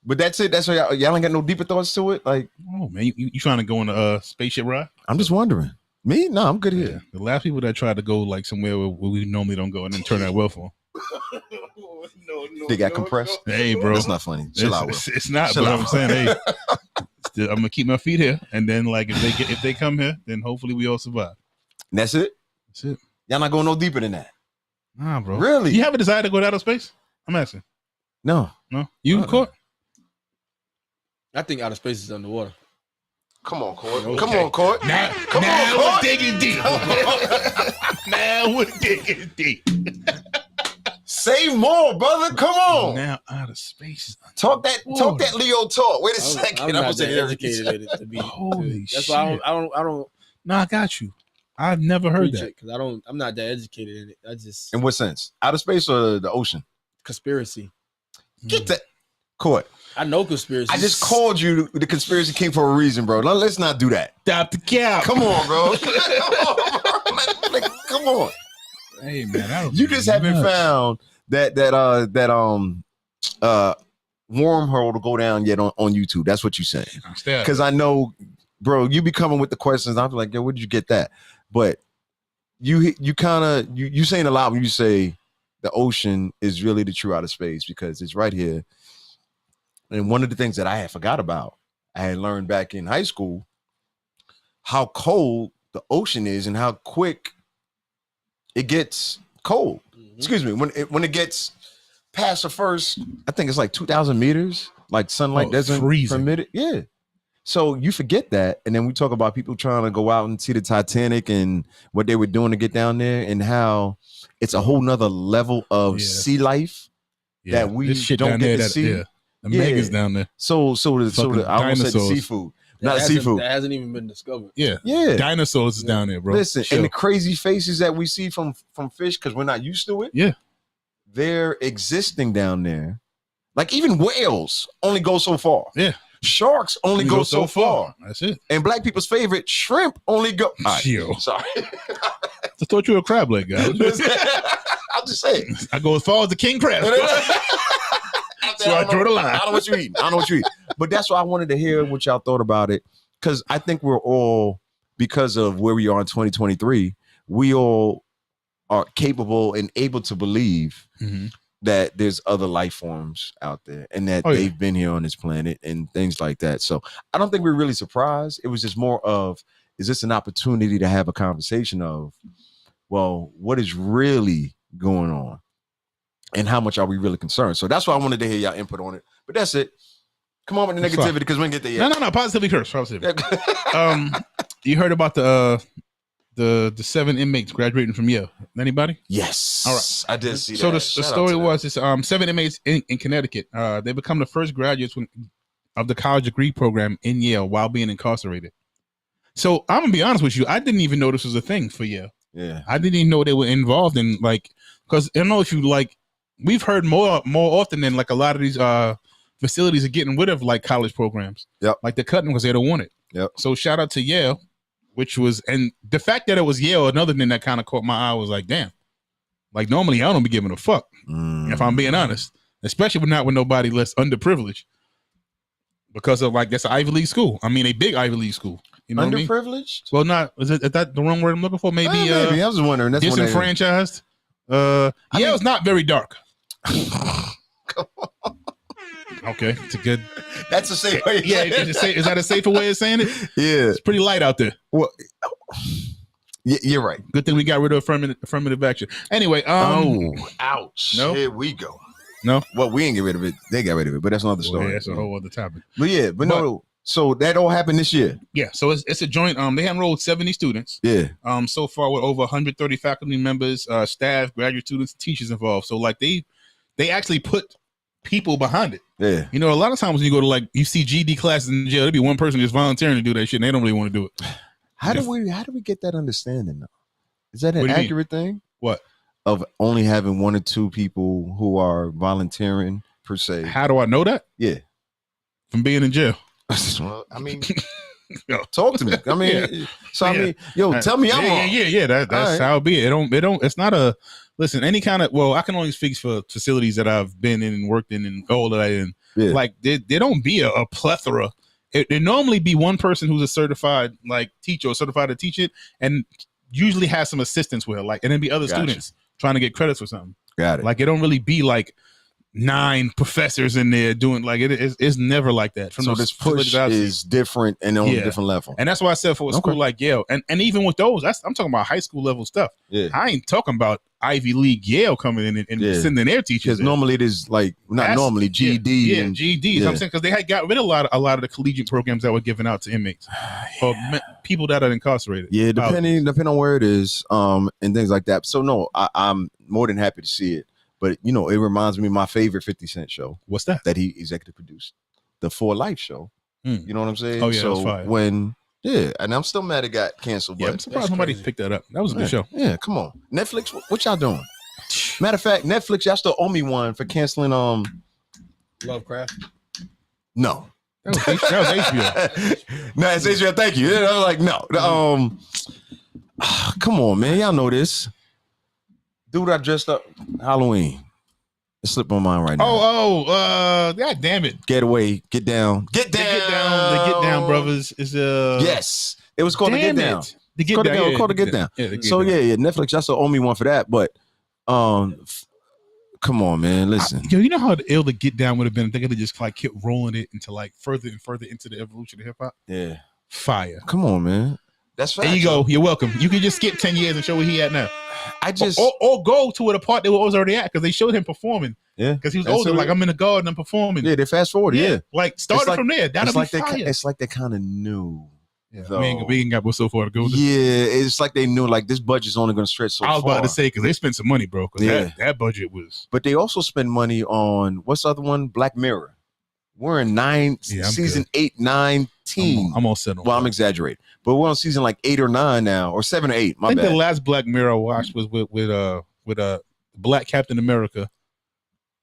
But that's it. That's why y'all ain't got no deeper thoughts to it. Like, oh man, you trying to go on a spaceship ride? I'm just wondering. Me? No, I'm good here. Yeah. The last people that tried to go like somewhere where we normally don't go and then turn out well for them. They got compressed. Hey, bro, that's not funny. Chill out. It's not. But I'm saying, hey, I'm gonna keep my feet here, and then like if they come here, then hopefully we all survive. And that's it. That's it. Y'all not going no deeper than that. Nah, bro. Really? You have a desire to go to outer space? I'm asking. No. You caught? I think outer space is underwater. Come on, Court. Okay. Come on, Court. Now we're digging deep. Now we're digging deep. Say more, brother. Come on. Now out of space. Talk that Leo talk. Wait a second. I'm not that educated in it to be. Holy That's shit. why I don't No, I got you. I've never heard preach that. it because I'm not that educated in it. I just In what sense? Outer space or the ocean? conspiracy. Get that. Court. I know conspiracy. I just called you the conspiracy king for a reason, bro. Let's not do that. Stop the cap. Come on, bro. Come on. Hey man, that was You just haven't nuts. found that wormhole to go down yet on YouTube. That's what you saying. Stop. Because I know, bro, you be coming with the questions. I'm like, yo, where did you get that? But you kind of you saying a lot when you say the ocean is really the true outer space because it's right here. And one of the things that I had forgot about, I had learned back in high school how cold the ocean is and how quick it gets cold. Excuse me, when it gets past the first, I think it's like 2,000 meters, like sunlight doesn't permit it. Yeah. So you forget that. And then we talk about people trying to go out and see the Titanic and what they were doing to get down there and how it's a whole nother level of sea life that we don't get to see. The megas down there. So I almost said the seafood. Not the seafood. That hasn't even been discovered. Yeah. Dinosaurs is down there, bro. Listen, and the crazy faces that we see from fish, because we're not used to it. Yeah. They're existing down there. Like even whales only go so far. Yeah. Sharks only go so far. That's it. And black people's favorite, shrimp, only go. Yo. Sorry. I thought you were a crab leg guy. I'll just say it. I go as far as the king crab. So I drew the line. I don't know what you eat. But that's why I wanted to hear what y'all thought about it. Because I think we're all, because of where we are in 2023, we all are capable and able to believe that there's other life forms out there and that they've been here on this planet and things like that. So I don't think we're really surprised. It was just more of, is this an opportunity to have a conversation of, well, what is really going on? And how much are we really concerned? So that's why I wanted to hear y'all input on it. But that's it. Come on with the negativity because we didn't get there yet. No. Positively first. You heard about the 7 inmates graduating from Yale? Anybody? Yes. All right. I did see so that. So the story was it's 7 inmates in Connecticut. They become the first graduates of the college degree program in Yale while being incarcerated. So I'm gonna be honest with you. I didn't even know this was a thing for Yale. Yeah. I didn't even know they were involved in because I don't know if you we've heard more often than a lot of these facilities are getting rid of college programs. Yep. Like they're cutting because they don't want it. Yep. So shout out to Yale, and the fact that it was Yale, another thing that kind of caught my eye was damn. Normally I don't be giving a fuck if I'm being honest, especially not with nobody less underprivileged because of that's an Ivy League school. I mean, a big Ivy League school. You know underprivileged? What I mean? Well, is that the wrong word I'm looking for? Maybe. Maybe. I was wondering. That's disenfranchised. Yale's not very dark. Okay, it's a good. That's a safe way. Yeah, is that a safer way of saying it? Yeah, it's pretty light out there. Well, you're right. Good thing we got rid of affirmative action. Anyway, ouch! No? Here we go. No, well, we didn't get rid of it. They got rid of it, but that's another story. Yeah, that's a whole other topic. But no. So that all happened this year. Yeah. So it's a joint. They enrolled 70 students. Yeah. So far with over 130 faculty members, staff, graduate students, teachers involved. So they actually put people behind it. Yeah. You know, a lot of times when you go to you see GD classes in jail, there'd be one person just volunteering to do that shit, and they don't really want to do it. How do we get that understanding though? Is that an accurate thing? What? Of only having 1 or 2 people who are volunteering per se. How do I know that? Yeah. From being in jail. Well, I mean, talk to me. I mean, tell me I'm wrong. Yeah. That's right. How it be. It don't. It's not a. Listen, any kind of. Well, I can only speak for facilities that I've been in and worked in and all that I in. Yeah. There don't be a plethora. There normally be one person who's a certified teacher or certified to teach it, and usually has some assistance with it. And then be other students trying to get credits for something. Got it. It don't really be 9 professors in there doing it's never like that. So this push is different and on a different level. And that's why I said for a school like Yale, and even with those, I'm talking about high school level stuff. Yeah. I ain't talking about Ivy League Yale coming in and sending their teachers. Because normally it is like normally GED. Yeah, GED. Yeah. I'm saying because they had got rid of a lot of the collegiate programs that were given out to inmates or people that are incarcerated. Yeah, depending on where it is, and things like that. So no, I'm more than happy to see it. But it reminds me of my favorite 50 Cent show. What's that? That he executive produced, the For Life show. You know what I'm saying? Oh yeah, so that's fire. and I'm still mad it got canceled. Yeah, but I'm surprised nobody picked that up. That was a good show. Yeah, come on, Netflix. What y'all doing? Matter of fact, Netflix, y'all still owe me one for canceling. Lovecraft. No, that was HBO. No, it's HBO. Thank you. I was like, no. Come on, man. Y'all know this. Dude, I dressed up Halloween. It slipped my mind right now. God damn it. Get away. Get down. Get down. The Get Down brothers is yes. It was called The Get Down. The Get Down. Called The Get Down. So yeah, Netflix, y'all still owe me one for that. But come on, man. Listen. Yo, you know how ill The Get Down would have been if they could have just like kept rolling it into like further and further into the evolution of hip hop? Yeah. Fire. Come on, man. That's fine. There you go. You're welcome. You can just skip 10 years and show where he at now. I just or go to the part they were already at because they showed him performing. Yeah, because he was older. Like I'm in the garden, I'm performing. Yeah, they fast forward. Yeah, like started from there. That'll be fire. It's like they kind of knew. Yeah, we ain't got so far to go. Yeah, it's like they knew like this budget's only going to stretch so far. I was about to say because they spent some money, bro. Because that budget was. But they also spend money on what's the other one? Black Mirror. We're in season 8, 9, 10. I'm all set on. Well, I'm exaggerating, but we're on season like 8 or 9 now, or 7 or 8. My bad. I think the last Black Mirror I watched was with Black Captain America.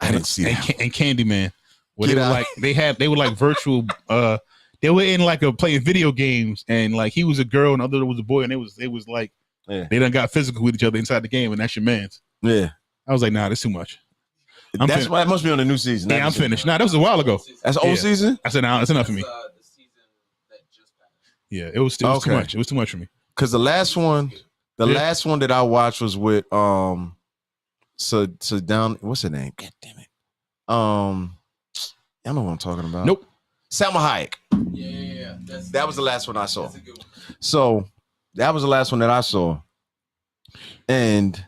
I didn't see that. And Candyman. Where they were like virtual. They were in like playing video games, and like he was a girl and the other was a boy, and it was like they done got physical with each other inside the game, and that's your man's. Yeah, I was like, nah, that's too much. That's why it must be on the new season. Yeah, I'm finished. Nah, that was a while ago. That's old season? I said, nah, that's enough for me. The season that just passed. Yeah, it was too much. It was too much for me. Because the last one that I watched was with so down. What's her name? God damn it. I know what I'm talking about. Nope. Salma Hayek. Yeah. That was the last one I saw. So that was the last one that I saw, and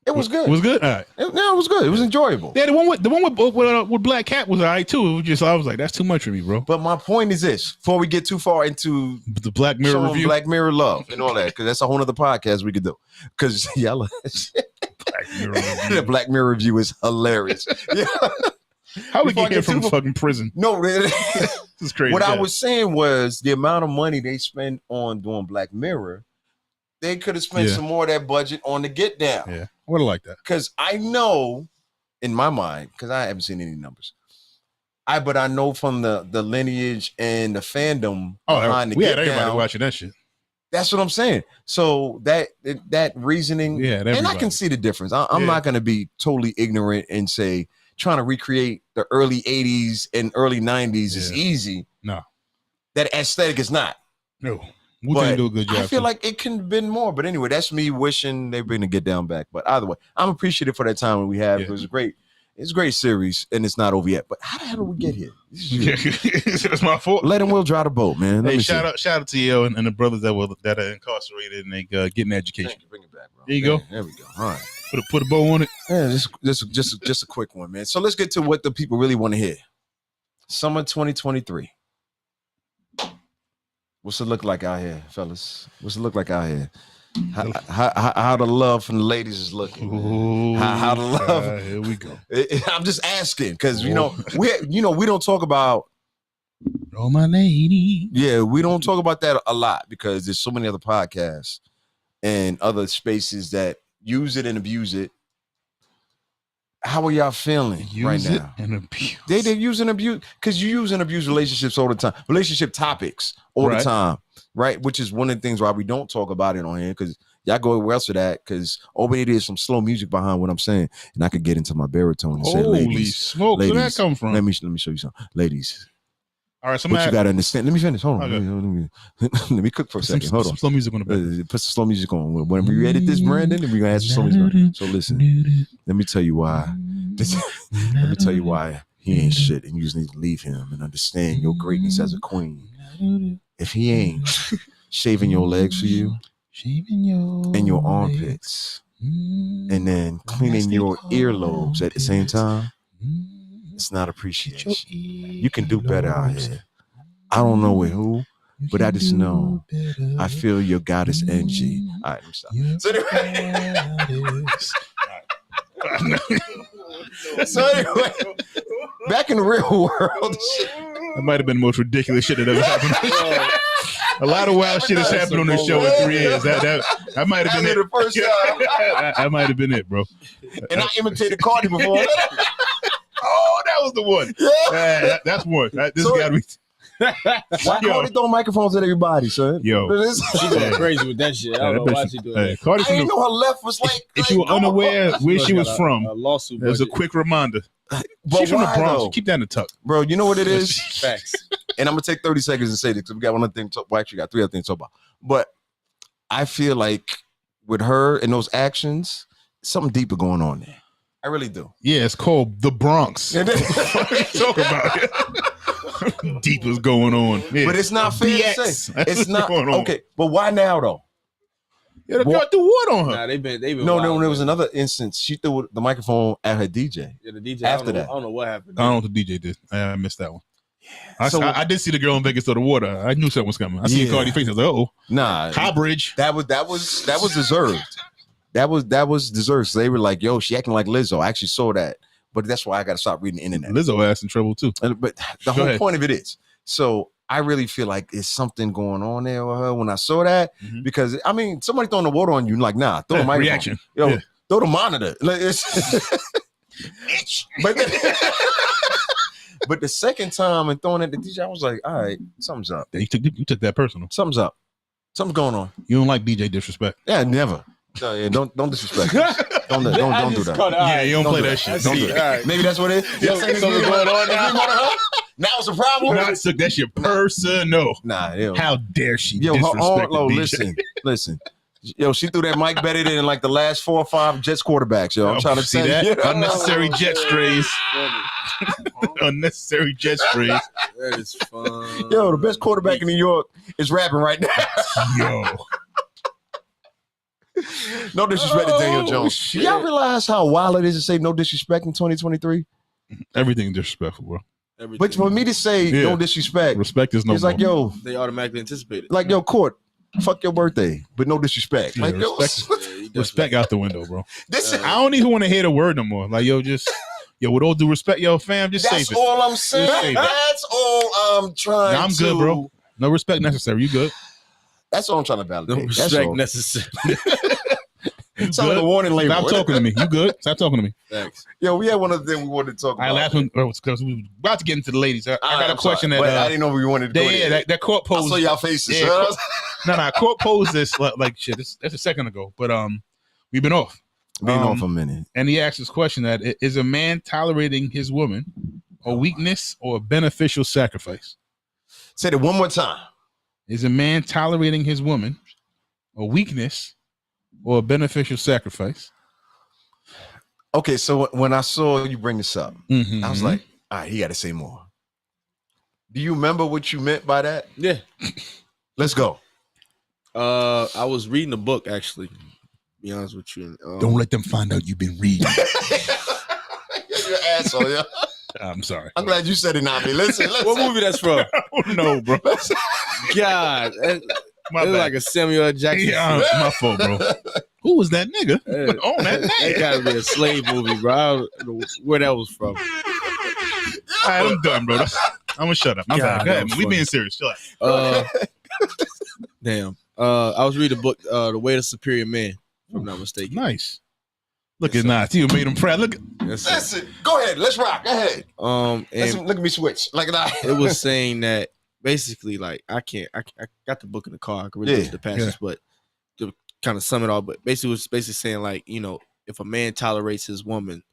it was good. It was good. All right. It was good. It was enjoyable. Yeah, the one with Black Cat was all right too. It was just I was like, that's too much for me, bro. But my point is this: before we get too far into the Black Mirror review, Black Mirror love and all that, because that's a whole other podcast we could do. Because y'all, Black Mirror review. The Black Mirror review is hilarious. Yeah. How we get here from fucking prison? No, this is crazy. What I was saying was the amount of money they spend on doing Black Mirror, they could have spent some more of that budget on the Get Down. Yeah, I would have liked that. Because I know in my mind, because I haven't seen any numbers, but I know from the lineage and the fandom behind the Get Down. Everybody watching that shit. That's what I'm saying. So that reasoning, and I can see the difference. I'm not going to be totally ignorant and say trying to recreate the early 80s and early 90s is easy. No. That aesthetic is not. No. Wu-Tang do a good job. I feel like it can have been more. But anyway, that's me wishing they bring the Get Down back. But either way, I'm appreciative for that time we have. It was great. It's a great series, and it's not over yet. But how the hell did we get here? It's my fault. Let him will drive the boat, man. Hey, shout out to you and the brothers that are incarcerated and they getting education. Bring it back, bro. There you go. There we go. All right. Put a bow on it. Yeah, just a quick one, man. So let's get to what the people really want to hear. Summer 2023. What's it look like out here, fellas? What's it look like out here? How the love from the ladies is looking? Ooh, how the love? Here we go. I'm just asking because we don't talk about. Oh my lady. Yeah, we don't talk about that a lot because there's so many other podcasts and other spaces that use it and abuse it. How are y'all feeling right now? And abuse. They use and abuse because you use and abuse relationships all the time, relationship topics all the time, right? Which is one of the things why we don't talk about it on here because y'all go everywhere else for that because there's some slow music behind what I'm saying, and I could get into my baritone and say, "Ladies, smoke, where that come from?" Let me show you something, ladies. All right, what you gotta understand. Let me finish. Hold on. Let me cook for a second. Hold on. Some slow music on the back. Put some slow music on. Whenever you edit this, Brandon, we're gonna add some slow music on. So listen. Let me tell you why. Let me tell you why he ain't shit, and you just need to leave him and understand your greatness as a queen. If he ain't shaving your legs for you, and your armpits, and and then cleaning your earlobes at the same time, it's not appreciation. You can do better out here. I don't know with who, but I just know I feel your goddess energy. All right, let me stop. So anyway, back in the real world, that might have been the most ridiculous shit that ever happened. A lot of wild shit has happened on this show in 3 years. That might have been it. The first time. That might have been it, bro. And I imitated Cardi before. Oh, that was the one. Yeah, that's one. This So- got to be. Why Cardi throw microphones at everybody, son? Yo. She going crazy with that shit. I don't know why she doing that. Cardi I from didn't the, know her left was like. if you were unaware where she was from, A lawsuit. there's a budget. quick reminder. But She's from the why, Bronx. though? Keep that in the tuck. Bro, you know what it is? Facts. And I'm gonna take 30 seconds and say this because we got one other thing to talk. Well, actually, got 3 other things to talk about. But I feel like with her and those actions, something deeper going on there. I really do. Yeah, it's called the Bronx. And then- What are you talking about? Deep is going on. Yeah. but it's not fair BX. to say. That's It's what's not going on. okay. But why now though? Yeah, they got the wood on her. Nah, they've been. No, wild, there was man. another instance. She threw the microphone at her DJ. Yeah, the DJ. after I that. don't know what happened. I don't know what the DJ did. I missed that one. So- I did see the girl in Vegas throw the water. I knew something was coming. I seen Yeah. Cardi face. I was like, oh, Nah, high bridge. that was deserved. That was deserved. So they were like, "Yo, she acting like Lizzo." I actually saw that, but that's why I got to stop reading the internet. Lizzo ass in trouble too. But the Go whole ahead. point of it is, so I really feel like there's something going on there with her when I saw that. Mhm. Because I mean, somebody throwing the water on you, like, nah, throw the microphone. Reaction. Yo, Yeah. throw the monitor. Like, but but the second time and throwing at the DJ, I was like, all right, something's up. You took that personal. Something's up. Something's going on. You don't like DJ disrespect. Yeah, never. Yeah, don't disrespect. Don't do that. Yeah, you don't play do that shit. I Don't see. do it. All right. Maybe that's what it is. Yo, Saying so it's what's going on now? it's me more than her? Now it's a problem. Not took that shit personal. Nah, yo, How dare she yo, her disrespect own, the DJ? listen. Yo, she threw that mic better than like the last 4 or 5 Jets quarterbacks. Yo, I'm trying to see tell that you. unnecessary jet strays. Unnecessary jet strays. That is fun. Yo, the best quarterback in New York is rapping right now. Yo, No disrespect to Daniel Oh, Jones. shit. Do y'all realize how wild it is to say no disrespect in 2023? everything disrespectful, bro. Everything. But for me to say Yeah. no disrespect, Respect is no it's more. like, yo, they automatically anticipate it. like, yo, Court, fuck your birthday, but no disrespect. Yeah, Like, yo, respect Yeah, you definitely- respect out the window, bro. this is I don't even want to hear the word no more. Like, yo, with all due respect, yo, fam, just that's save it. all I'm Just save saying. it. That's all I'm trying Nah, I'm to. good, bro. No respect necessary. You good? That's all I'm trying to validate. No That's respect all. necessary. It's like a warning label. Stop talking to me. You good? Stop talking to me. Facts. Yo, we had one other thing we wanted to talk I about. last one because we were about to get into the ladies. I got a I'm question sorry, but I that didn't know we wanted to go there. that court I posed. saw y'all faces. Yeah, huh? No, court posed this like shit. That's a second ago, but we've been off. Being on for a minute. And he asked this question: that is a man tolerating his woman a weakness or a beneficial sacrifice? Say it one more time. Is a man tolerating his woman a weakness or a beneficial sacrifice? Okay, so when I saw you bring this up, Mhm. I was like, all right, he got to say more. Do you remember what you meant by that? Yeah. Let's go. I was reading a book actually. To be honest with you. Don't let them find out you've been reading. You're an asshole, yeah. I'm sorry. I'm glad you said it, Nami. Listen. What movie that's from? No, bro. God, it's My bad. like a Samuel L. Jackson. Yeah, my fault, bro. Who was that nigga? Yeah. On that That name. gotta be a slave movie, bro. I don't know where that was from. All right, I'm done, bro. I'm gonna shut up. I'm God, sorry. Go ahead. that was We funny. being serious. Chill out. Damn. I was reading a book, The Way of Superior Man, if I'm not mistaken. Nice. Look Yes, at sir. Knots. You made him proud. Look. Yes, sir. Listen. Go ahead. Let's rock. Go ahead. And Look at me switch. Like that. it was saying that basically, like, I got the book in the car. I can really Yeah, read the passage, but to kind of sum it all, but basically, it was basically saying, like, you know, if a man tolerates his woman,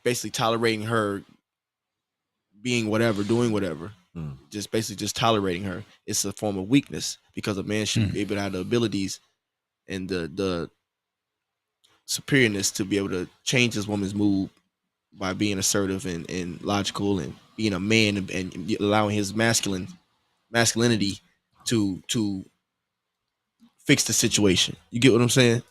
basically tolerating her being whatever, doing whatever, just basically just tolerating her, it's a form of weakness because a man should be able to have the abilities and the superiorness to be able to change his woman's mood by being assertive and logical and being a man and allowing his masculinity to fix the situation. You get what I'm saying?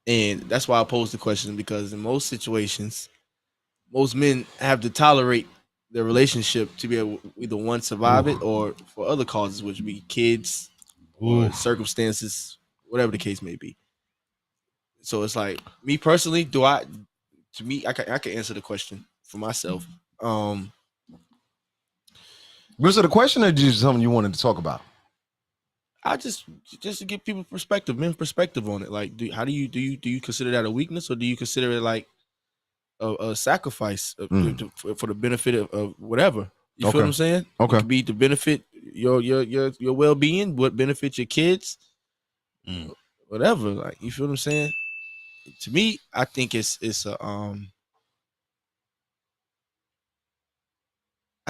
And that's why I posed the question, because in most situations, most men have to tolerate their relationship to be able to either one survive it or for other causes, which would be kids or circumstances, whatever the case may be. So it's like, me personally, I can answer the question for myself. Was it a question or just something you wanted to talk about? I just to give people perspective, men perspective on it. Like, do you consider that a weakness, or do you consider it like a sacrifice for the benefit of whatever? You feel what I'm saying? Okay. It could be to benefit your well being, what benefits your kids, whatever. Like, you feel what I'm saying? To me, I think it's I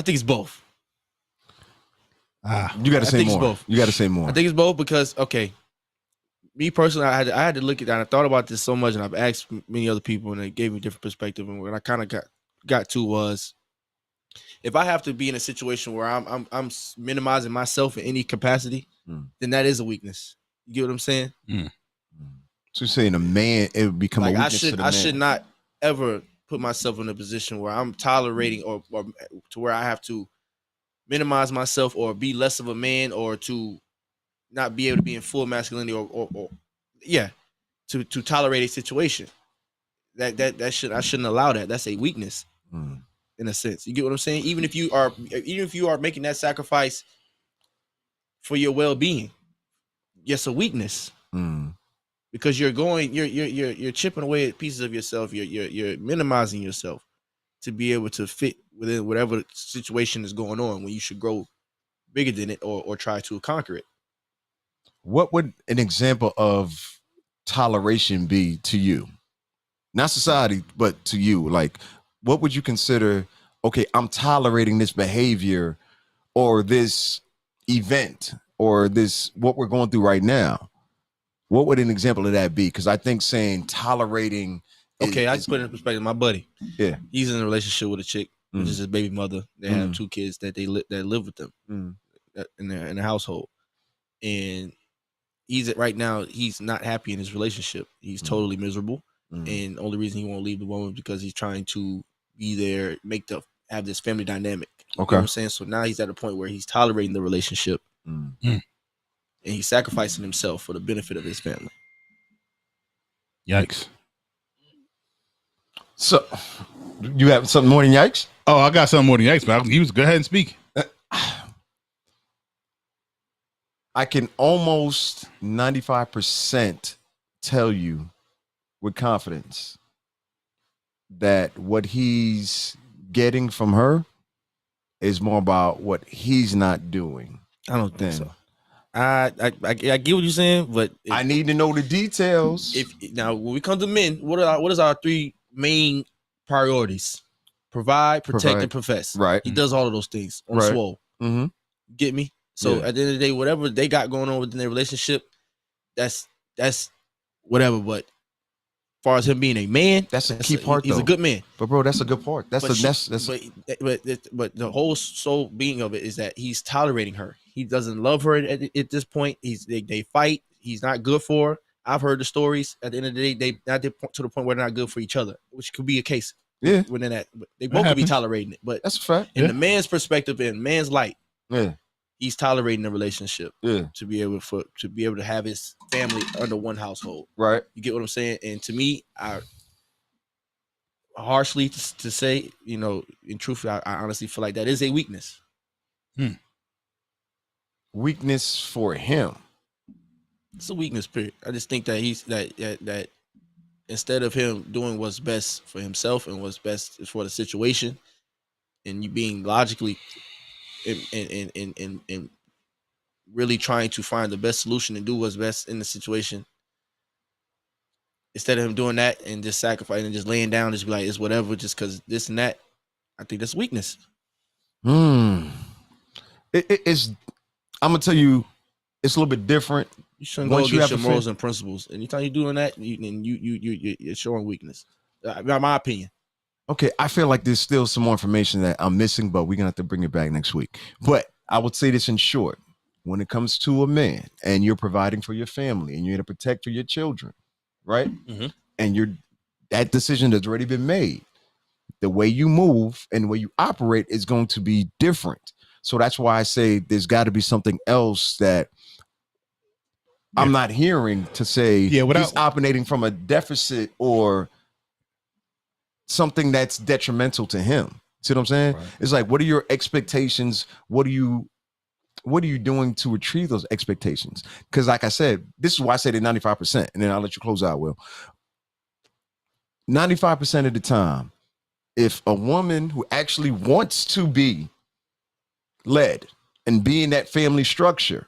think it's both. You got to say more. You got to say more. I think it's both because, okay, me personally, I had to look at that. I thought about this so much, and I've asked many other people, and they gave me different perspective. And what I kind of got to was, if I have to be in a situation where I'm minimizing myself in any capacity, then that is a weakness. You get what I'm saying? So you're saying a man, it would become like a weakness to the man. I should not ever put myself in a position where I'm tolerating or to where I have to minimize myself or be less of a man, or to not be able to be in full masculinity, or to tolerate a situation that I shouldn't allow that. That's a weakness in a sense. You get what I'm saying? Even if you are making that sacrifice for your well-being, yes, a weakness. Because you're chipping away at pieces of yourself. You're minimizing yourself to be able to fit within whatever situation is going on, when you should grow bigger than it, or try to conquer it. What would an example of toleration be to you? Not society, but to you. Like, what would you consider, okay, I'm tolerating this behavior or this event or this, what we're going through right now? What would an example of that be? Because I think saying tolerating. Okay, I just put it in perspective. My buddy, he's in a relationship with a chick, which is his baby mother. They have 2 kids that that live with them in the household, and right now he's not happy in his relationship. He's totally miserable, and the only reason he won't leave the woman is because he's trying to be there, have this family dynamic. You know what I'm saying? So now he's at a point where he's tolerating the relationship, and he's sacrificing himself for the benefit of his family. Yikes. So, you have something more than yikes? Oh, I got something more than yikes, man. You go ahead and speak. I can almost 95% tell you with confidence that what he's getting from her is more about what he's not doing. I don't think so. I get what you're saying, but I need to know the details. Now, when we come to men, what is our 3 main priorities? Provide, protect, and profess. Right. He does all of those things on swole. Get me? So at the end of the day, whatever they got going on within their relationship, that's whatever. But as far as him being a man, that's a key part. He's a good man. But bro, that's a good part. But the whole soul being of it is that he's tolerating her. He doesn't love her at this point. They fight. He's not good for her. I've heard the stories. At the end of the day, they not to the point where they're not good for each other, which could be a case. Yeah. Within that, they both could be tolerating it. But that's a fact. In the man's perspective, in man's light, he's tolerating the relationship. To be able to have his family under one household. Right. You get what I'm saying? And to me, I harshly to say, in truth, I honestly feel like that is a weakness. Weakness for him. It's a weakness, period. I just think that he's that instead of him doing what's best for himself and what's best for the situation, and you being logically and really trying to find the best solution and do what's best in the situation, instead of him doing that and just sacrificing and just laying down, just be like, it's whatever, just because this and that, I think that's weakness. It's. I'm gonna tell you, it's a little bit different. You shouldn't go against your morals and principles. Anytime you're doing that, you're showing weakness. My opinion. Okay, I feel like there's still some more information that I'm missing, but we're gonna have to bring it back next week. But I would say this in short: when it comes to a man and you're providing for your family and you're gonna protect for your children, right? Mhm. And that decision has already been made. The way you move and the way you operate is going to be different. So that's why I say there's got to be something else that I'm not hearing to say he's operating from a deficit or something that's detrimental to him. See what I'm saying? Right. It's like, what are your expectations? What are you doing to retrieve those expectations? Because like I said, this is why I said it 95%, and then I'll let you close out, Will. 95% of the time, if a woman who actually wants to be led and be in that family structure,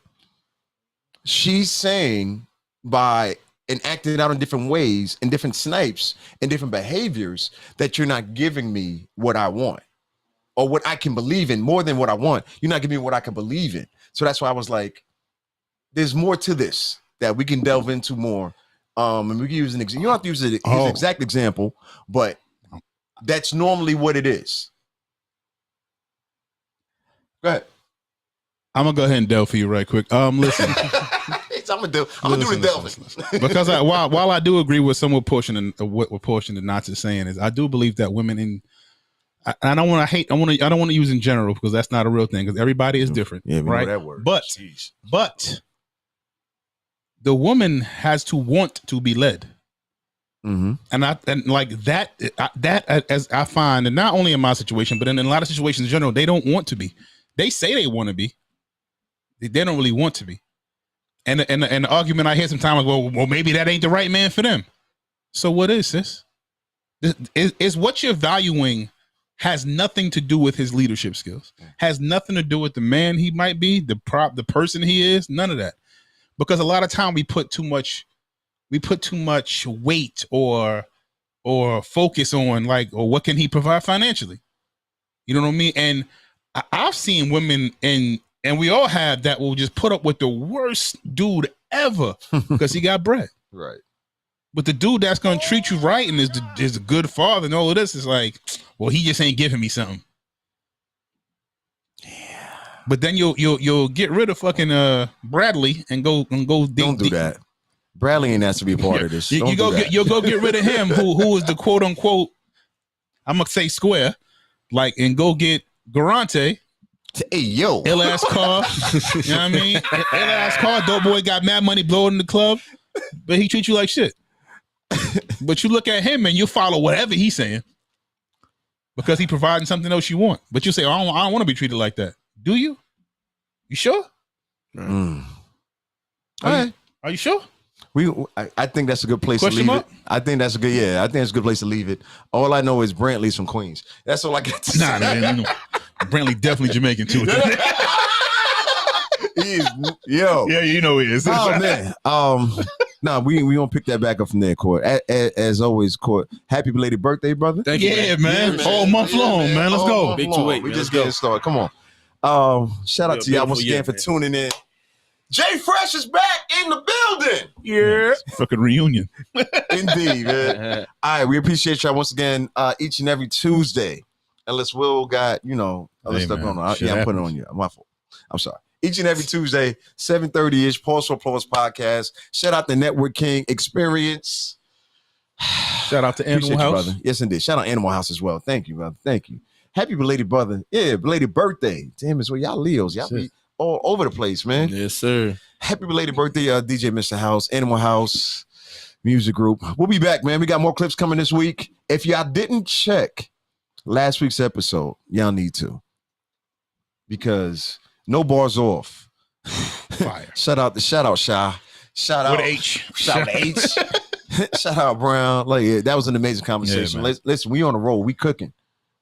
she's saying by and acting out in different ways, in different snipes, and different behaviors, that you're not giving me what I want or what I can believe in more than what I want. You're not giving me what I can believe in. So that's why I was like, there's more to this that we can delve into more. And we can use an example. You don't have to use his exact example, but that's normally what it is. Go ahead. I'm gonna go ahead and delve for you right quick. Listen. I'm gonna do the delving. Because while I do agree with some what portion the Knots is saying, is I do believe that women I don't want to use in general because that's not a real thing because everybody is different. Yeah, we right? know that word. But the woman has to want to be led. Mm-hmm. And like that as I find, and not only in my situation, but in a lot of situations in general, they don't want to be. They say they want to be. They don't really want to be. And the argument I hear sometimes, well, maybe that ain't the right man for them. So what is this? Is what you're valuing has nothing to do with his leadership skills. Has nothing to do with the man he might be, the person he is. None of that. Because a lot of time we put too much weight or focus on or what can he provide financially? You know what I mean? And I've seen women and we all have that will just put up with the worst dude ever because he got bread. Right. But the dude that's gonna treat you right and is a good father and all of this is like, well, he just ain't giving me something. Yeah. But then you'll get rid of fucking Bradley and go Don't do that. Bradley ain't asked to be a part of this. You'll go get rid of him who is the quote unquote, I'm gonna say square, and go get Garante. Hey, yo. Ill ass car. You know what I mean? Ill ass car. Dope boy got mad money blowing in the club, but he treats you like shit. But you look at him and you follow whatever he's saying because he providing something else you want. But you say, I don't want to be treated like that. Do you? You sure? Mm. All Are you sure? I think that's a good place to leave it. I think that's a good place to leave it. All I know is Brantley's from Queens. That's all I got to say. Nah, man. Brantley definitely Jamaican too. He is, yo. Yeah, you know he is. Oh man. No, we gonna pick that back up from there, Court. As always, Court. Happy belated birthday, brother. Thank you, man. Yeah, man. All month long, man. Let's go. Big 2-8. We just getting started. Come on. Shout out to y'all once again for tuning in. Jay Fresh is back in the building. Yeah. Fucking reunion. Indeed, man. All right, we appreciate y'all once again each and every Tuesday. Unless Will got, other stuff going on. I'm putting it on you. My fault. I'm sorry. Each and every Tuesday, 7:30-ish, Pause for Applause podcast. Shout out to Network King Experience. Shout out to Animal House. Brother. Yes, indeed. Shout out Animal House as well. Thank you, brother. Thank you. Happy belated brother. Yeah, belated birthday. Damn, it's what y'all Leos. Y'all be all over the place, man. Yes, sir. Happy belated birthday, DJ Mr. House, Animal House Music Group. We'll be back, man. We got more clips coming this week. If y'all didn't check last week's episode, y'all need to. Because no bars off. Fire. Shout out Shy. Shout out with H. Shout out H. Shout out Brown. That was an amazing conversation. Yeah, listen, we on the roll. We cooking.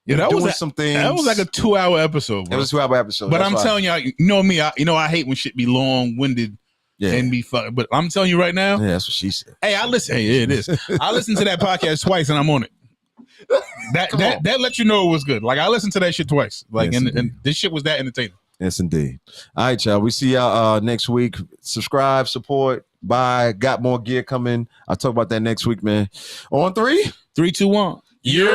Yeah, that doing was some things. That was like a 2-hour episode. Bro. It was a 2-hour episode. But I'm telling y'all, you know me. I hate when shit be long-winded and be fun. But I'm telling you right now. Yeah, that's what she said. Hey, I listen. Hey, it is. I listened to that podcast twice and I'm on it. That let you know it was good. I listened to that shit twice. And this shit was that entertaining. Yes, indeed. All right, y'all. We see y'all next week. Subscribe, support, buy. Got more gear coming. I'll talk about that next week, man. On 3, 3, 2, 1. Yeah.